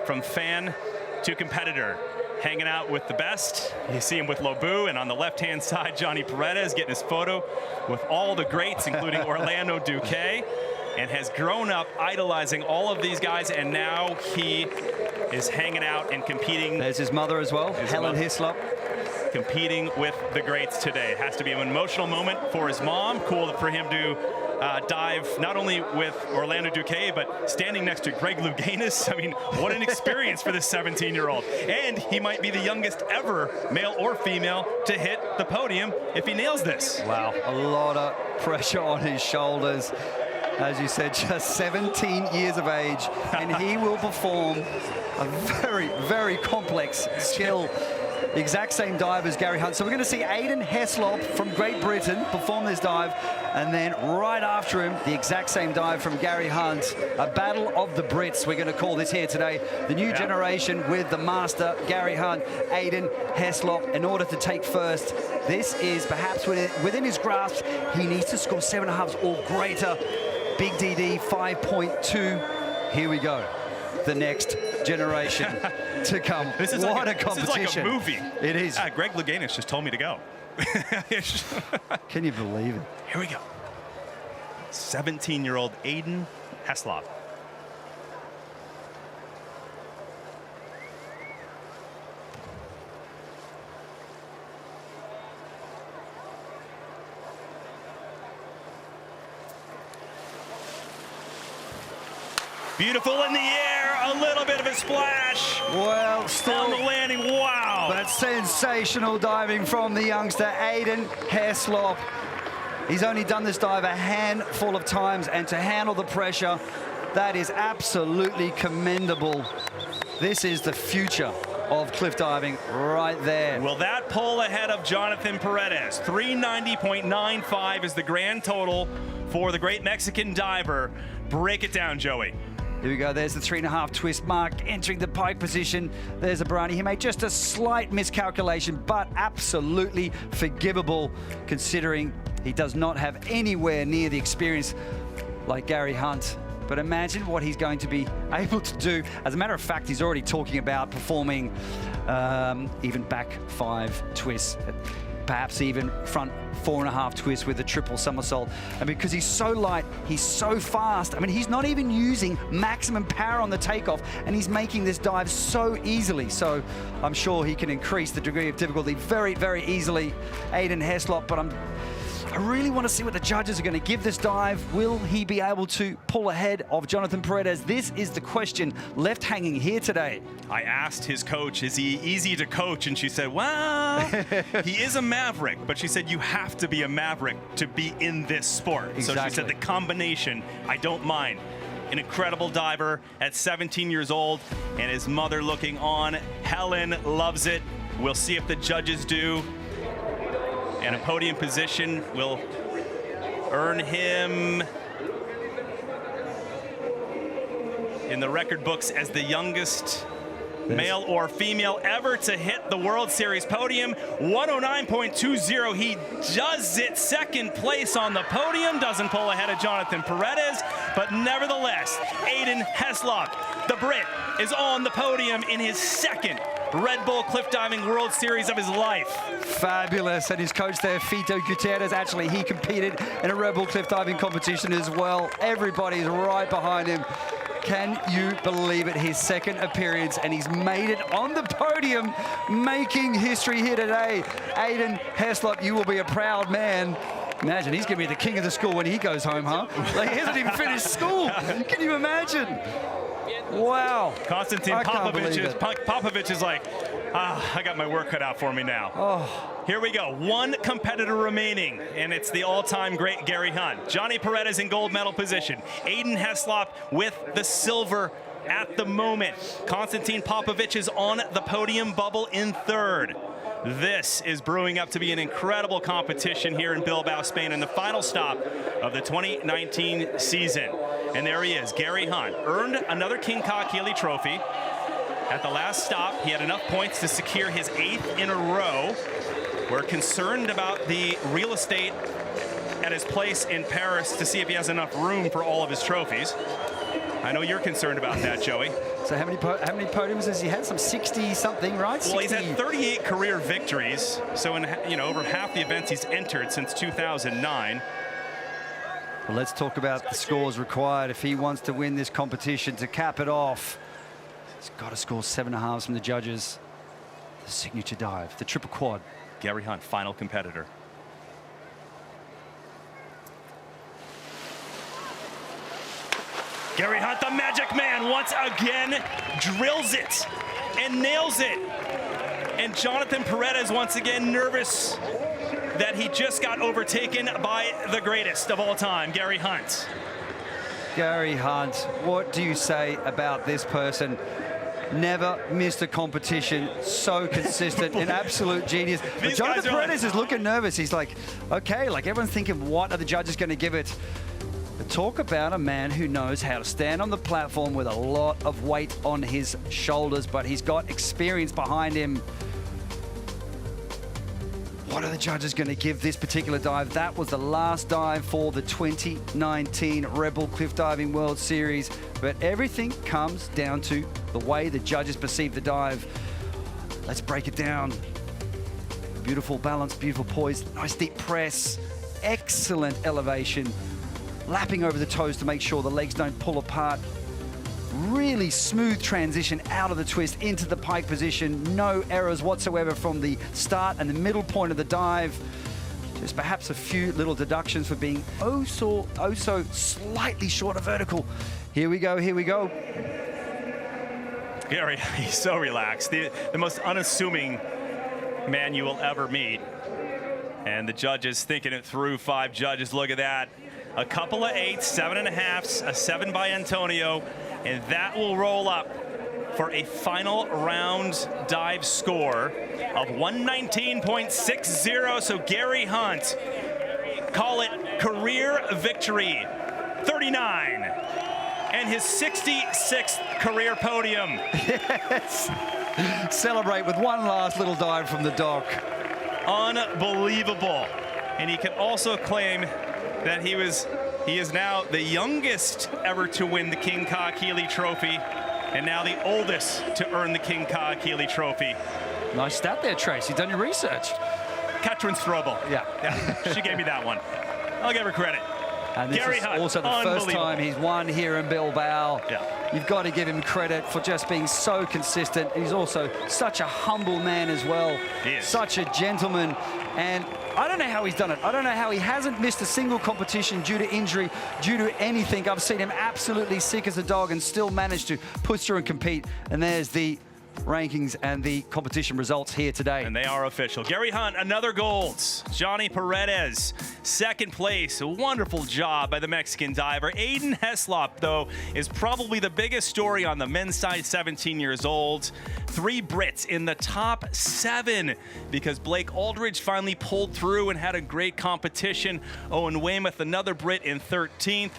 From fan to competitor, hanging out with the best. You see him with Lobu, and on the left-hand side, Johnny Paredes getting his photo with all the greats, including Orlando Duque. And has grown up idolizing all of these guys, and now he is hanging out and competing. There's his mother as well, Helen Heslop. Competing with the greats today. It has to be an emotional moment for his mom. Cool for him to dive not only with Orlando Duque, but standing next to Greg Louganis. I mean, what an experience for this 17-year-old. And he might be the youngest ever, male or female, to hit the podium if he nails this. Wow, a lot of pressure on his shoulders. As you said, just 17 years of age, and he will perform a very, very complex skill the exact same dive as Gary Hunt. So we're going to see Aiden Heslop from Great Britain perform this dive, and then right after him, the exact same dive from Gary Hunt. A battle of the Brits, we're going to call this here today. The new generation with the master, Gary Hunt, Aiden Heslop, in order to take first. This is perhaps within his grasp. He needs to score 7.5 or greater. Big DD 5.2. Here we go. The next generation to come. This is what like a competition. This is like a movie. It is. Greg Louganis just told me to go. Can you believe it? Here we go. 17-year-old Aiden Heslop. Beautiful in the air, a little bit of a splash. Well, still On the landing, wow. but sensational diving from the youngster, Aiden Heslop. He's only done this dive a handful of times, and to handle the pressure, that is absolutely commendable. This is the future of cliff diving right there. Will that pull ahead of Jonathan Paredes? 390.95 is the grand total for the great Mexican diver. Break it down, Joey. Here we go, there's the 3.5 twist mark entering the pike position. There's Abrani. He made just a slight miscalculation, but absolutely forgivable considering he does not have anywhere near the experience like Gary Hunt. But imagine what he's going to be able to do. As a matter of fact, he's already talking about performing even back 5 twists, perhaps even front 4.5 twists with a triple somersault. And because he's so light, he's so fast. I mean, he's not even using maximum power on the takeoff, and he's making this dive so easily. So I'm sure he can increase the degree of difficulty very, very easily, Aiden Heslop. But I really want to see what the judges are going to give this dive. Will he be able to pull ahead of Jonathan Paredes? This is the question left hanging here today. I asked his coach, is he easy to coach? And she said, well, he is a maverick. But she said, you have to be a maverick to be in this sport. Exactly. So she said, the combination, I don't mind. An incredible diver at 17 years old, and his mother looking on. Helen loves it. We'll see if the judges do. And a podium position will earn him in the record books as the youngest male or female ever to hit the World Series podium. 109.20. He does it. Second place on the podium. Doesn't pull ahead of Jonathan Paredes. But nevertheless, Aiden Heslop, the Brit, is on the podium in his second Red Bull Cliff Diving World Series of his life. Fabulous. And his coach there, Fito Gutierrez, actually, he competed in a Red Bull Cliff Diving competition as well. Everybody's right behind him. Can you believe it? His second appearance, and he's made it on the podium, making history here today. Aiden Heslop, you will be a proud man. Imagine, he's going to be the king of the school when he goes home, huh? Like, he hasn't even finished school. Can you imagine? Wow. Konstantin Popovich is like, I got my work cut out for me now. Oh. Here we go. One competitor remaining, and it's the all-time great Gary Hunt. Johnny Paredes in gold medal position. Aiden Heslop with the silver at the moment. Konstantin Popovich is on the podium bubble in third. This is brewing up to be an incredible competition here in Bilbao, Spain, and the final stop of the 2019 season. And there he is, Gary Hunt. Earned another King Ka-Keeley trophy. At the last stop, he had enough points to secure his 8th in a row. We're concerned about the real estate at his place in Paris to see if he has enough room for all of his trophies. I know you're concerned about that, Joey. So how many podiums has he had? Some 60-something, right? Well, he's had 38 career over half the events he's entered since 2009. Well, let's talk about the scores required if he wants to win this competition to cap it off. He's got to score 7.5 from the judges. The signature dive, the triple quad. Gary Hunt, final competitor. Gary Hunt, the magic man, once again drills it and nails it. And Jonathan Paredes once again nervous that he just got overtaken by the greatest of all time, Gary Hunt. Gary Hunt, what do you say about this person? never missed a competition. So consistent, an absolute genius. But Jonathan Paredes is looking nervous. He's like, okay, like everyone's thinking, what are the judges going to give it? But talk about a man who knows how to stand on the platform with a lot of weight on his shoulders, but he's got experience behind him. What are the judges going to give this particular dive? That was the last dive for the 2019 Red Bull Cliff Diving World Series. But everything comes down to the way the judges perceive the dive. Let's break it down. Beautiful balance, beautiful poise, nice deep press, excellent elevation, lapping over the toes to make sure the legs don't pull apart. Really smooth transition out of the twist into the pike position. No errors whatsoever from the start and the middle point of the dive. Just perhaps a few little deductions for being oh so slightly short of vertical. Here we go, here we go. Gary, he's so relaxed. The most unassuming man you will ever meet. And the judges thinking it through, 5 judges, look at that. A couple of 8s, 7.5s, a 7 by Antonio, and that will roll up for a final round dive score of 119.60. So Gary Hunt, call it career victory, 39, and his 66th career podium. Yes. Celebrate with one last little dive from the dock. Unbelievable. And he can also claim that he is now the youngest ever to win the King Kahekili Trophy, and now the oldest to earn the King Kahekili Trophy. Nice stat there, Trace. You've done your research. Katrin Strobel. Yeah. She gave me that one. I'll give her credit. And this Gary is Hunt, also the first time he's won here in Bilbao. Yeah. You've got to give him credit for just being so consistent. He's also such a humble man as well. He is. Such a gentleman. And I don't know how he's done it. I don't know how he hasn't missed a single competition due to injury, due to anything. I've seen him absolutely sick as a dog and still manage to push through and compete. And there's the rankings and the competition results here today. And they are official. Gary Hunt, another gold. Johnny Paredes, second place. A wonderful job by the Mexican diver. Aiden Heslop, though, is probably the biggest story on the men's side, 17 years old. 3 Brits in the top 7 because Blake Aldridge finally pulled through and had a great competition. Owen Weymouth, another Brit, in 13th.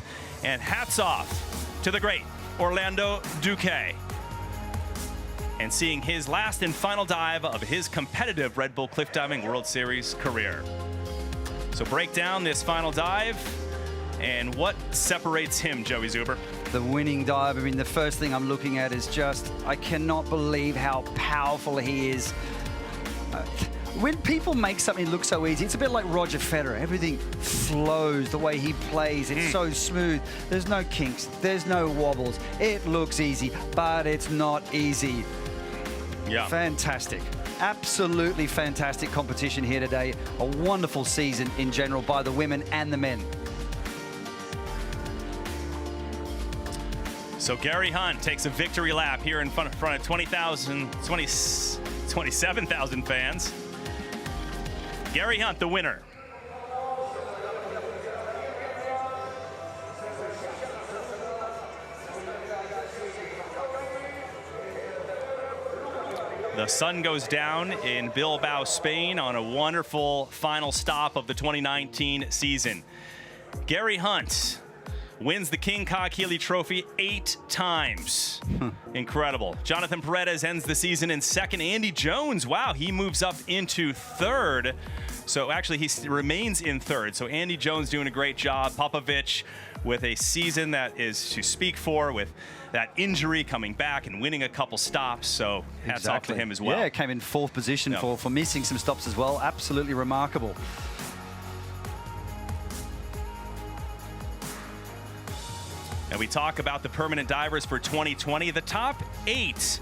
And hats off to the great Orlando Duque, and seeing his last and final dive of his competitive Red Bull Cliff Diving World Series career. So break down this final dive and what separates him, Joey Zuber. The winning dive. I mean, the first thing I'm looking at is just, I cannot believe how powerful he is. When people make something look so easy, it's a bit like Roger Federer. Everything flows the way he plays. It's so smooth. There's no kinks. There's no wobbles. It looks easy, but it's not easy. Yeah. Fantastic. Absolutely fantastic competition here today. A wonderful season in general by the women and the men. So Gary Hunt takes a victory lap here in front of 27,000 fans. Gary Hunt, the winner. The sun goes down in Bilbao, Spain on a wonderful final stop of the 2019 season. Gary Hunt wins the King Kahekili Trophy 8 times. Incredible. Jonathan Paredes ends the season in 2nd. Andy Jones, wow, he moves up into 3rd. So actually he remains in 3rd. So Andy Jones doing a great job. Popovich with a season that is to speak for, with that injury coming back and winning a couple stops. So hats off to him as well. Yeah, came in 4th position for missing some stops as well. Absolutely remarkable. And we talk about the permanent divers for 2020. The top 8,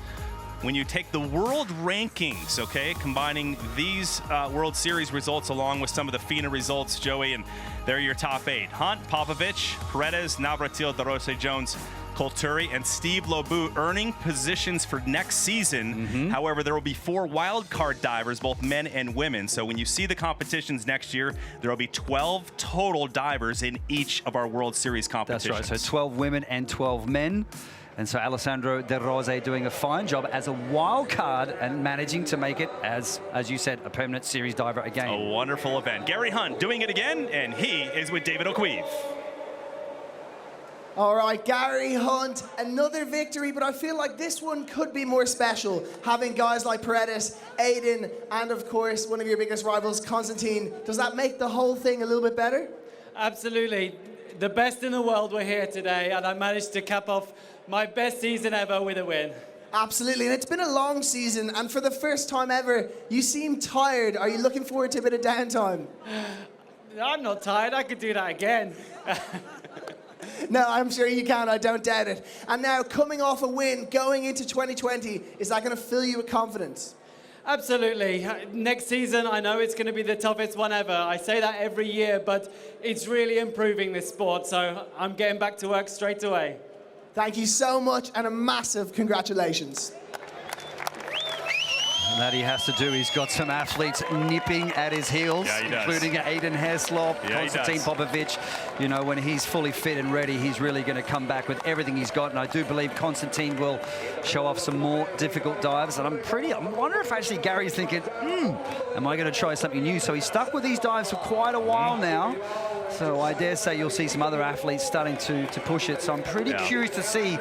when you take the world rankings, okay, combining these World Series results along with some of the FINA results, Joey, and They're your top 8. Hunt, Popovich, Paredes, Navratil, DeRosa, Jones, Colturi, and Steve Lobu earning positions for next season. However, there will be 4 wild card divers, both men and women. So when you see the competitions next year, there will be 12 total divers in each of our World Series competitions. That's right. So 12 women and 12 men. And so Alessandro De Rose doing a fine job as a wild card and managing to make it, as you said, a permanent series diver again. A wonderful event. Gary Hunt doing it again, and he is with David O'Keefe. All right, Gary Hunt, another victory, but I feel like this one could be more special, having guys like Paredes, Aiden, and of course, one of your biggest rivals, Constantine. Does that make the whole thing a little bit better? Absolutely. The best in the world were here today, and I managed to cap off my best season ever with a win. Absolutely, and it's been a long season, and for the first time ever, you seem tired. Are you looking forward to a bit of downtime? I'm not tired, I could do that again. No, I'm sure you can, I don't doubt it. And now, coming off a win, going into 2020, is that going to fill you with confidence? Absolutely. Next season, I know it's going to be the toughest one ever. I say that every year, but it's really improving this sport, so I'm getting back to work straight away. Thank you so much, and a massive congratulations. And that he has to do. He's got some athletes nipping at his heels, including Aiden Heslop, Konstantin Popovich. You know, when he's fully fit and ready, he's really going to come back with everything he's got. And I do believe Konstantin will show off some more difficult dives. And I wonder if actually Gary's thinking, am I going to try something new? So he's stuck with these dives for quite a while now. So I dare say you'll see some other athletes starting to push it. So I'm pretty curious to see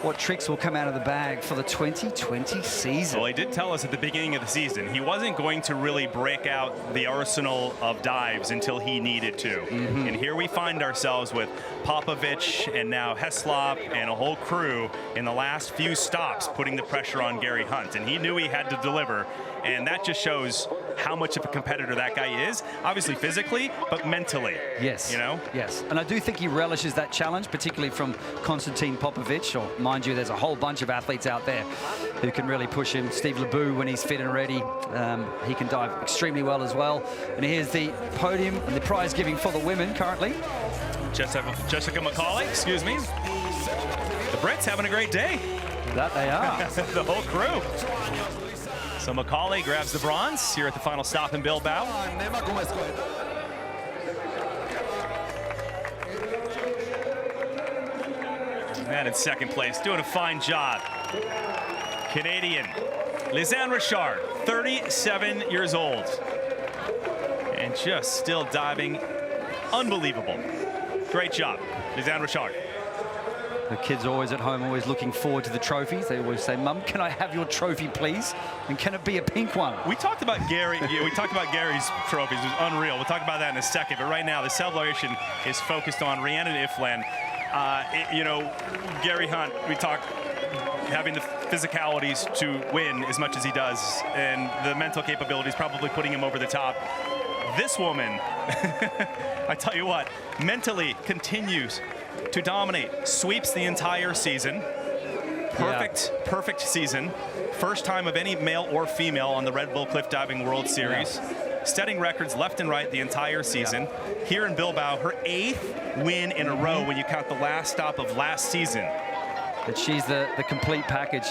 what tricks will come out of the bag for the 2020 season. Well, he did tell us at the beginning of the season he wasn't going to really break out the arsenal of dives until he needed to. And here we find ourselves with Popovich and now Heslop and a whole crew in the last few stops putting the pressure on Gary Hunt. And he knew he had to deliver. And that just shows how much of a competitor that guy is, obviously physically, but mentally. Yes. You know? Yes. And I do think he relishes that challenge, particularly from Konstantin Popovich. Or mind you, there's a whole bunch of athletes out there who can really push him. Steve Lebu, when he's fit and ready, he can dive extremely well as well. And here's the podium and the prize giving for the women currently. Jessica McCauley, excuse me. The Brits having a great day. That they are. The whole crew. So McCauley grabs the bronze here at the final stop in Bilbao. And in second place, doing a fine job, Canadian Lisanne Richard, 37 years old. And just still diving. Unbelievable. Great job, Lisanne Richard. The kids are always at home, always looking forward to the trophies. They always say, "Mum, can I have your trophy, please? And can it be a pink one?" We talked about Gary. We talked about Gary's trophies. It was unreal. We'll talk about that in a second. But right now, the celebration is focused on Rhiannon Ifland. You know, Gary Hunt, we talk having the physicalities to win as much as he does, and the mental capabilities probably putting him over the top. This woman, I tell you what, mentally continues to dominate, sweeps the entire season. Perfect season. First time of any male or female on the Red Bull Cliff Diving World Series. Setting records left and right the entire season. Here in Bilbao, her 8th win in a row when you count the last stop of last season. But she's the complete package.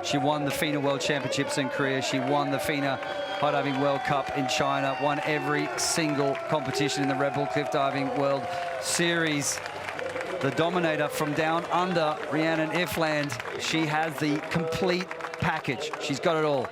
She won the FINA World Championships in Korea. She won the FINA High Diving World Cup in China. Won every single competition in the Red Bull Cliff Diving World Series. The dominator from down under, Rhiannon Ifland, she has the complete package. She's got it all.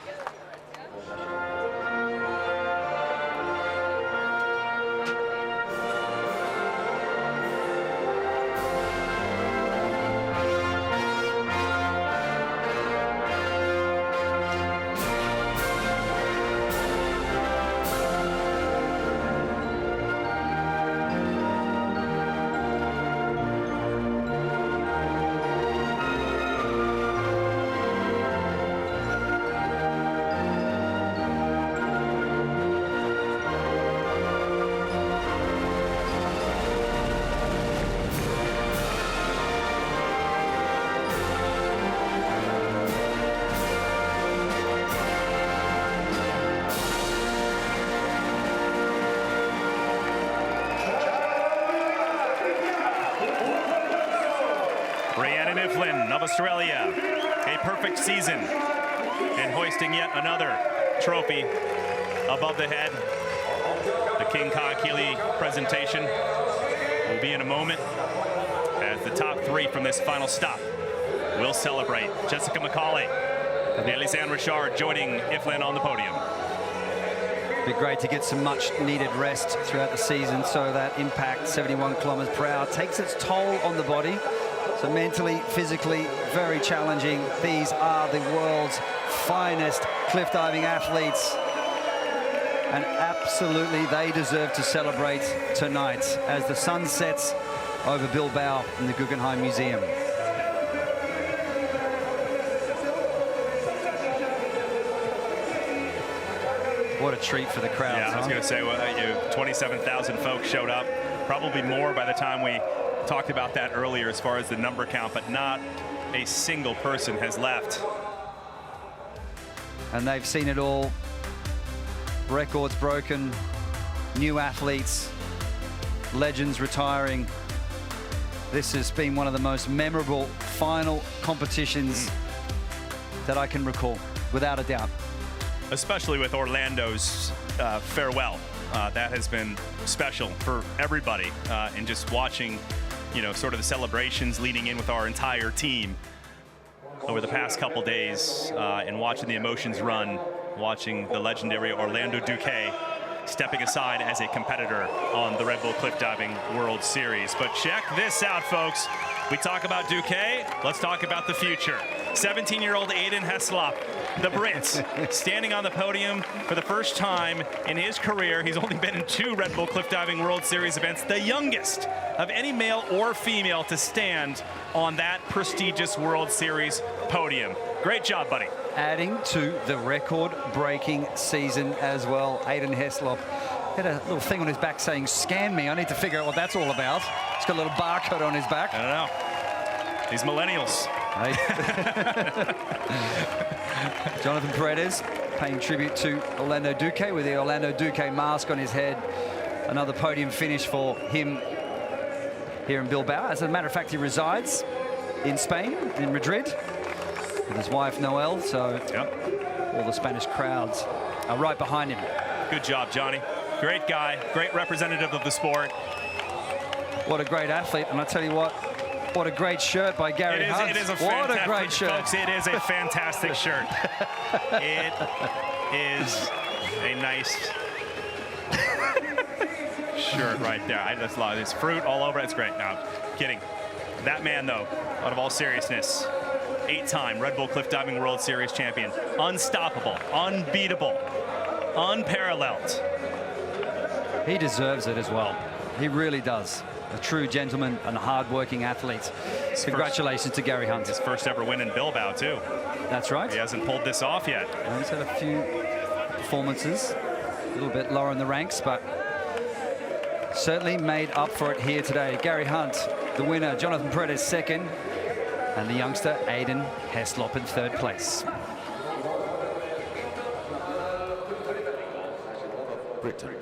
Sam Iflin of Australia, a perfect season and hoisting yet another trophy above the head. The King Kahekili presentation will be in a moment as the top three from this final stop will celebrate. Jessica McCauley and Elisane Richard joining Iflin on the podium. Be great to get some much needed rest throughout the season, so that impact 71 kilometers per hour takes its toll on the body. So mentally, physically, very challenging. These are the world's finest cliff diving athletes, and absolutely they deserve to celebrate tonight as the sun sets over Bilbao in the Guggenheim Museum. What a treat for the crowd. Yeah, I was going to say, 27,000 folks showed up, probably more by the time we talked about that earlier as far as the number count, but not a single person has left. And they've seen it all. Records broken, new athletes, legends retiring. This has been one of the most memorable final competitions that I can recall, without a doubt. Especially with Orlando's farewell. That has been special for everybody. And just watching, sort of the celebrations leading in with our entire team over the past couple days, and watching the emotions run, watching the legendary Orlando Duque stepping aside as a competitor on the Red Bull Cliff Diving World Series. But check this out, folks. We talk about Duque, let's talk about the future. 17-year-old Aiden Heslop, the Brit, standing on the podium for the first time in his career. He's only been in 2 Red Bull Cliff Diving World Series events, the youngest of any male or female to stand on that prestigious World Series podium. Great job, buddy. Adding to the record-breaking season as well, Aiden Heslop had a little thing on his back saying, "Scan me." I need to figure out what that's all about. He's got a little barcode on his back. I don't know. These millennials. Hey. Jonathan Paredes paying tribute to Orlando Duque with the Orlando Duque mask on his head. Another podium finish for him here in Bilbao. As a matter of fact, he resides in Spain, in Madrid, with his wife Noelle, so all the Spanish crowds are right behind him. Good job, Johnny. Great guy, great representative of the sport. What a great athlete, and I tell you what a great shirt by Gary Hunt. It is a what a great shirt. Folks, it is a fantastic shirt. It is a nice shirt right there. I just love it. It's fruit all over it. It's great. No, kidding. That man, though, out of all seriousness, 8-time Red Bull Cliff Diving World Series champion. Unstoppable, unbeatable, unparalleled. He deserves it as well. He really does. A true gentleman and hard-working athlete. Congratulations to Gary Hunt. His first ever win in Bilbao, too. That's right. He hasn't pulled this off yet. He's had a few performances, a little bit lower in the ranks, but certainly made up for it here today. Gary Hunt, the winner. Jonathan Paredes, second. And the youngster, Aiden Heslop, in third place. Britain.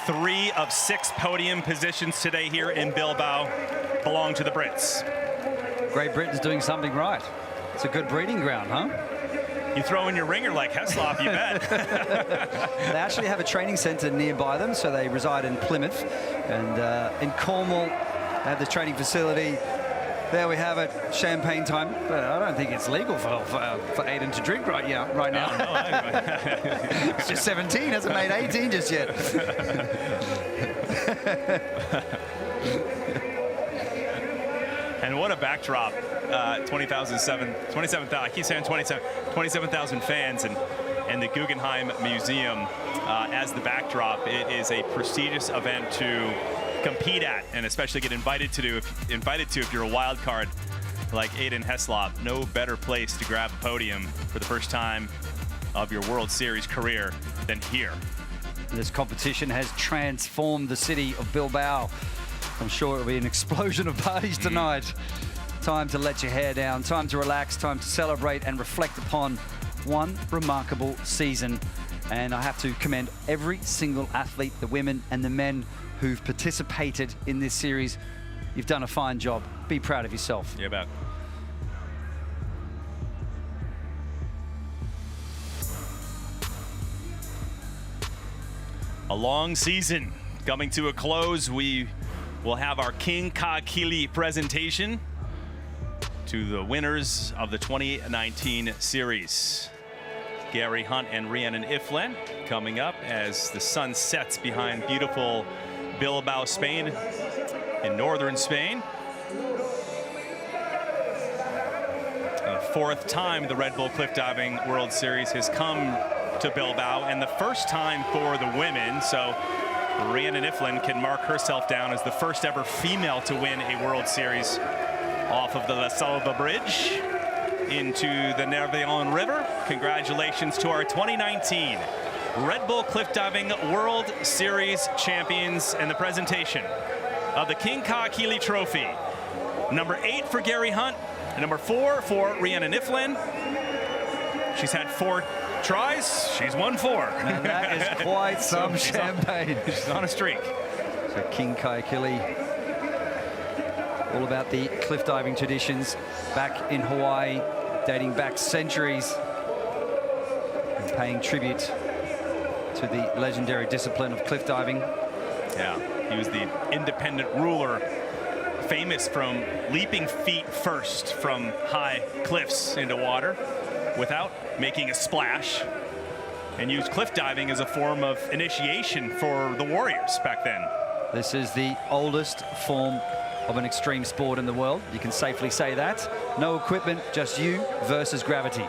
Three of 6 podium positions today here in Bilbao belong to the Brits. Great Britain's doing something right. It's a good breeding ground, huh? You throw in your ringer like Heslop, you bet. They actually have a training centre nearby them, so they reside in Plymouth. And in Cornwall, they have the training facility There we have it, champagne time. But I don't think it's legal for Aiden to drink right now. It's just 17, hasn't made 18 just yet. And what a backdrop. 27,000, I keep saying 27,000 fans and the Guggenheim Museum as the backdrop. It is a prestigious event to compete at, and especially get invited to if you're a wild card like Aiden Heslop. No better place to grab a podium for the first time of your World Series career than here. This competition has transformed the city of Bilbao. I'm sure it'll be an explosion of parties tonight. Time to let your hair down, time to relax, time to celebrate and reflect upon one remarkable season. And I have to commend every single athlete, the women and the men who've participated in this series. You've done a fine job. Be proud of yourself. Yeah, about. A long season coming to a close. We will have our King Ka Kili presentation to the winners of the 2019 series. Gary Hunt and Rhiannon Iflen coming up as the sun sets behind beautiful Bilbao, Spain, in northern Spain. The fourth time the Red Bull Cliff Diving World Series has come to Bilbao, and the first time for the women. So Rhiannon Iflen can mark herself down as the first ever female to win a World Series off of the La Salva Bridge into the Nervion River. Congratulations to our 2019 Red Bull Cliff Diving World Series champions and the presentation of the King Ka Kili Trophy. Number 8 for Gary Hunt, and number 4 for Rhiannon Iflen. She's had 4 tries, she's won 4. And that is quite some champagne. She's on a streak. So King Ka Kili, all about the cliff diving traditions back in Hawaii, dating back centuries, and paying tribute to the legendary discipline of cliff diving. Yeah, he was the independent ruler, famous from leaping feet first from high cliffs into water without making a splash, and used cliff diving as a form of initiation for the warriors back then. This is the oldest form of an extreme sport in the world. You can safely say that. No equipment, just you versus gravity.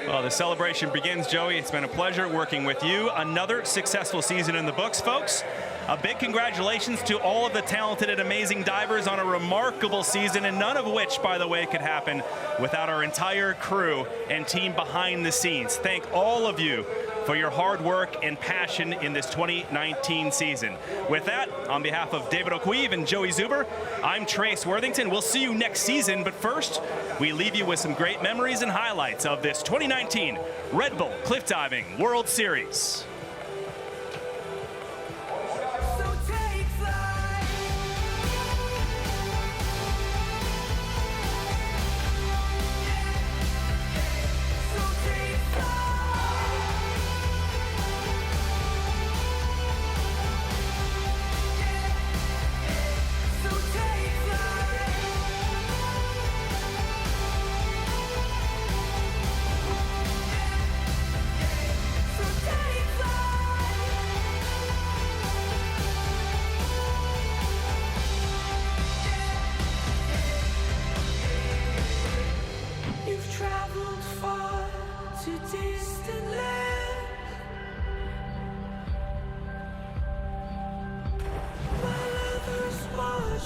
Well, the celebration begins, Joey. It's been a pleasure working with you. Another successful season in the books, folks. A big congratulations to all of the talented and amazing divers on a remarkable season, and none of which, by the way, could happen without our entire crew and team behind the scenes. Thank all of you for your hard work and passion in this 2019 season. With that, on behalf of David O'Queeve and Joey Zuber, I'm Trace Worthington. We'll see you next season, but first, we leave you with some great memories and highlights of this 2019 Red Bull Cliff Diving World Series.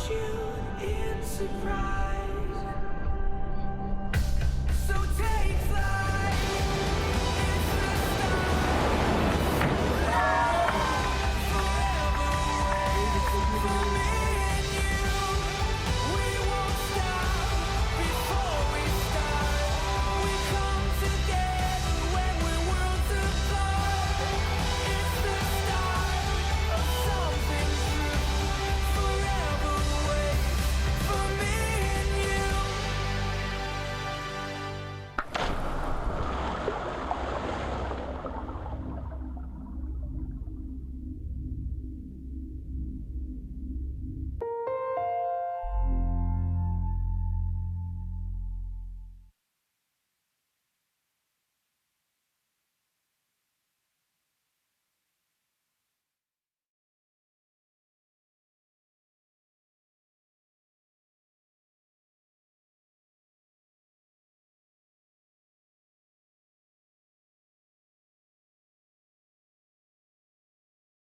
You in surprise.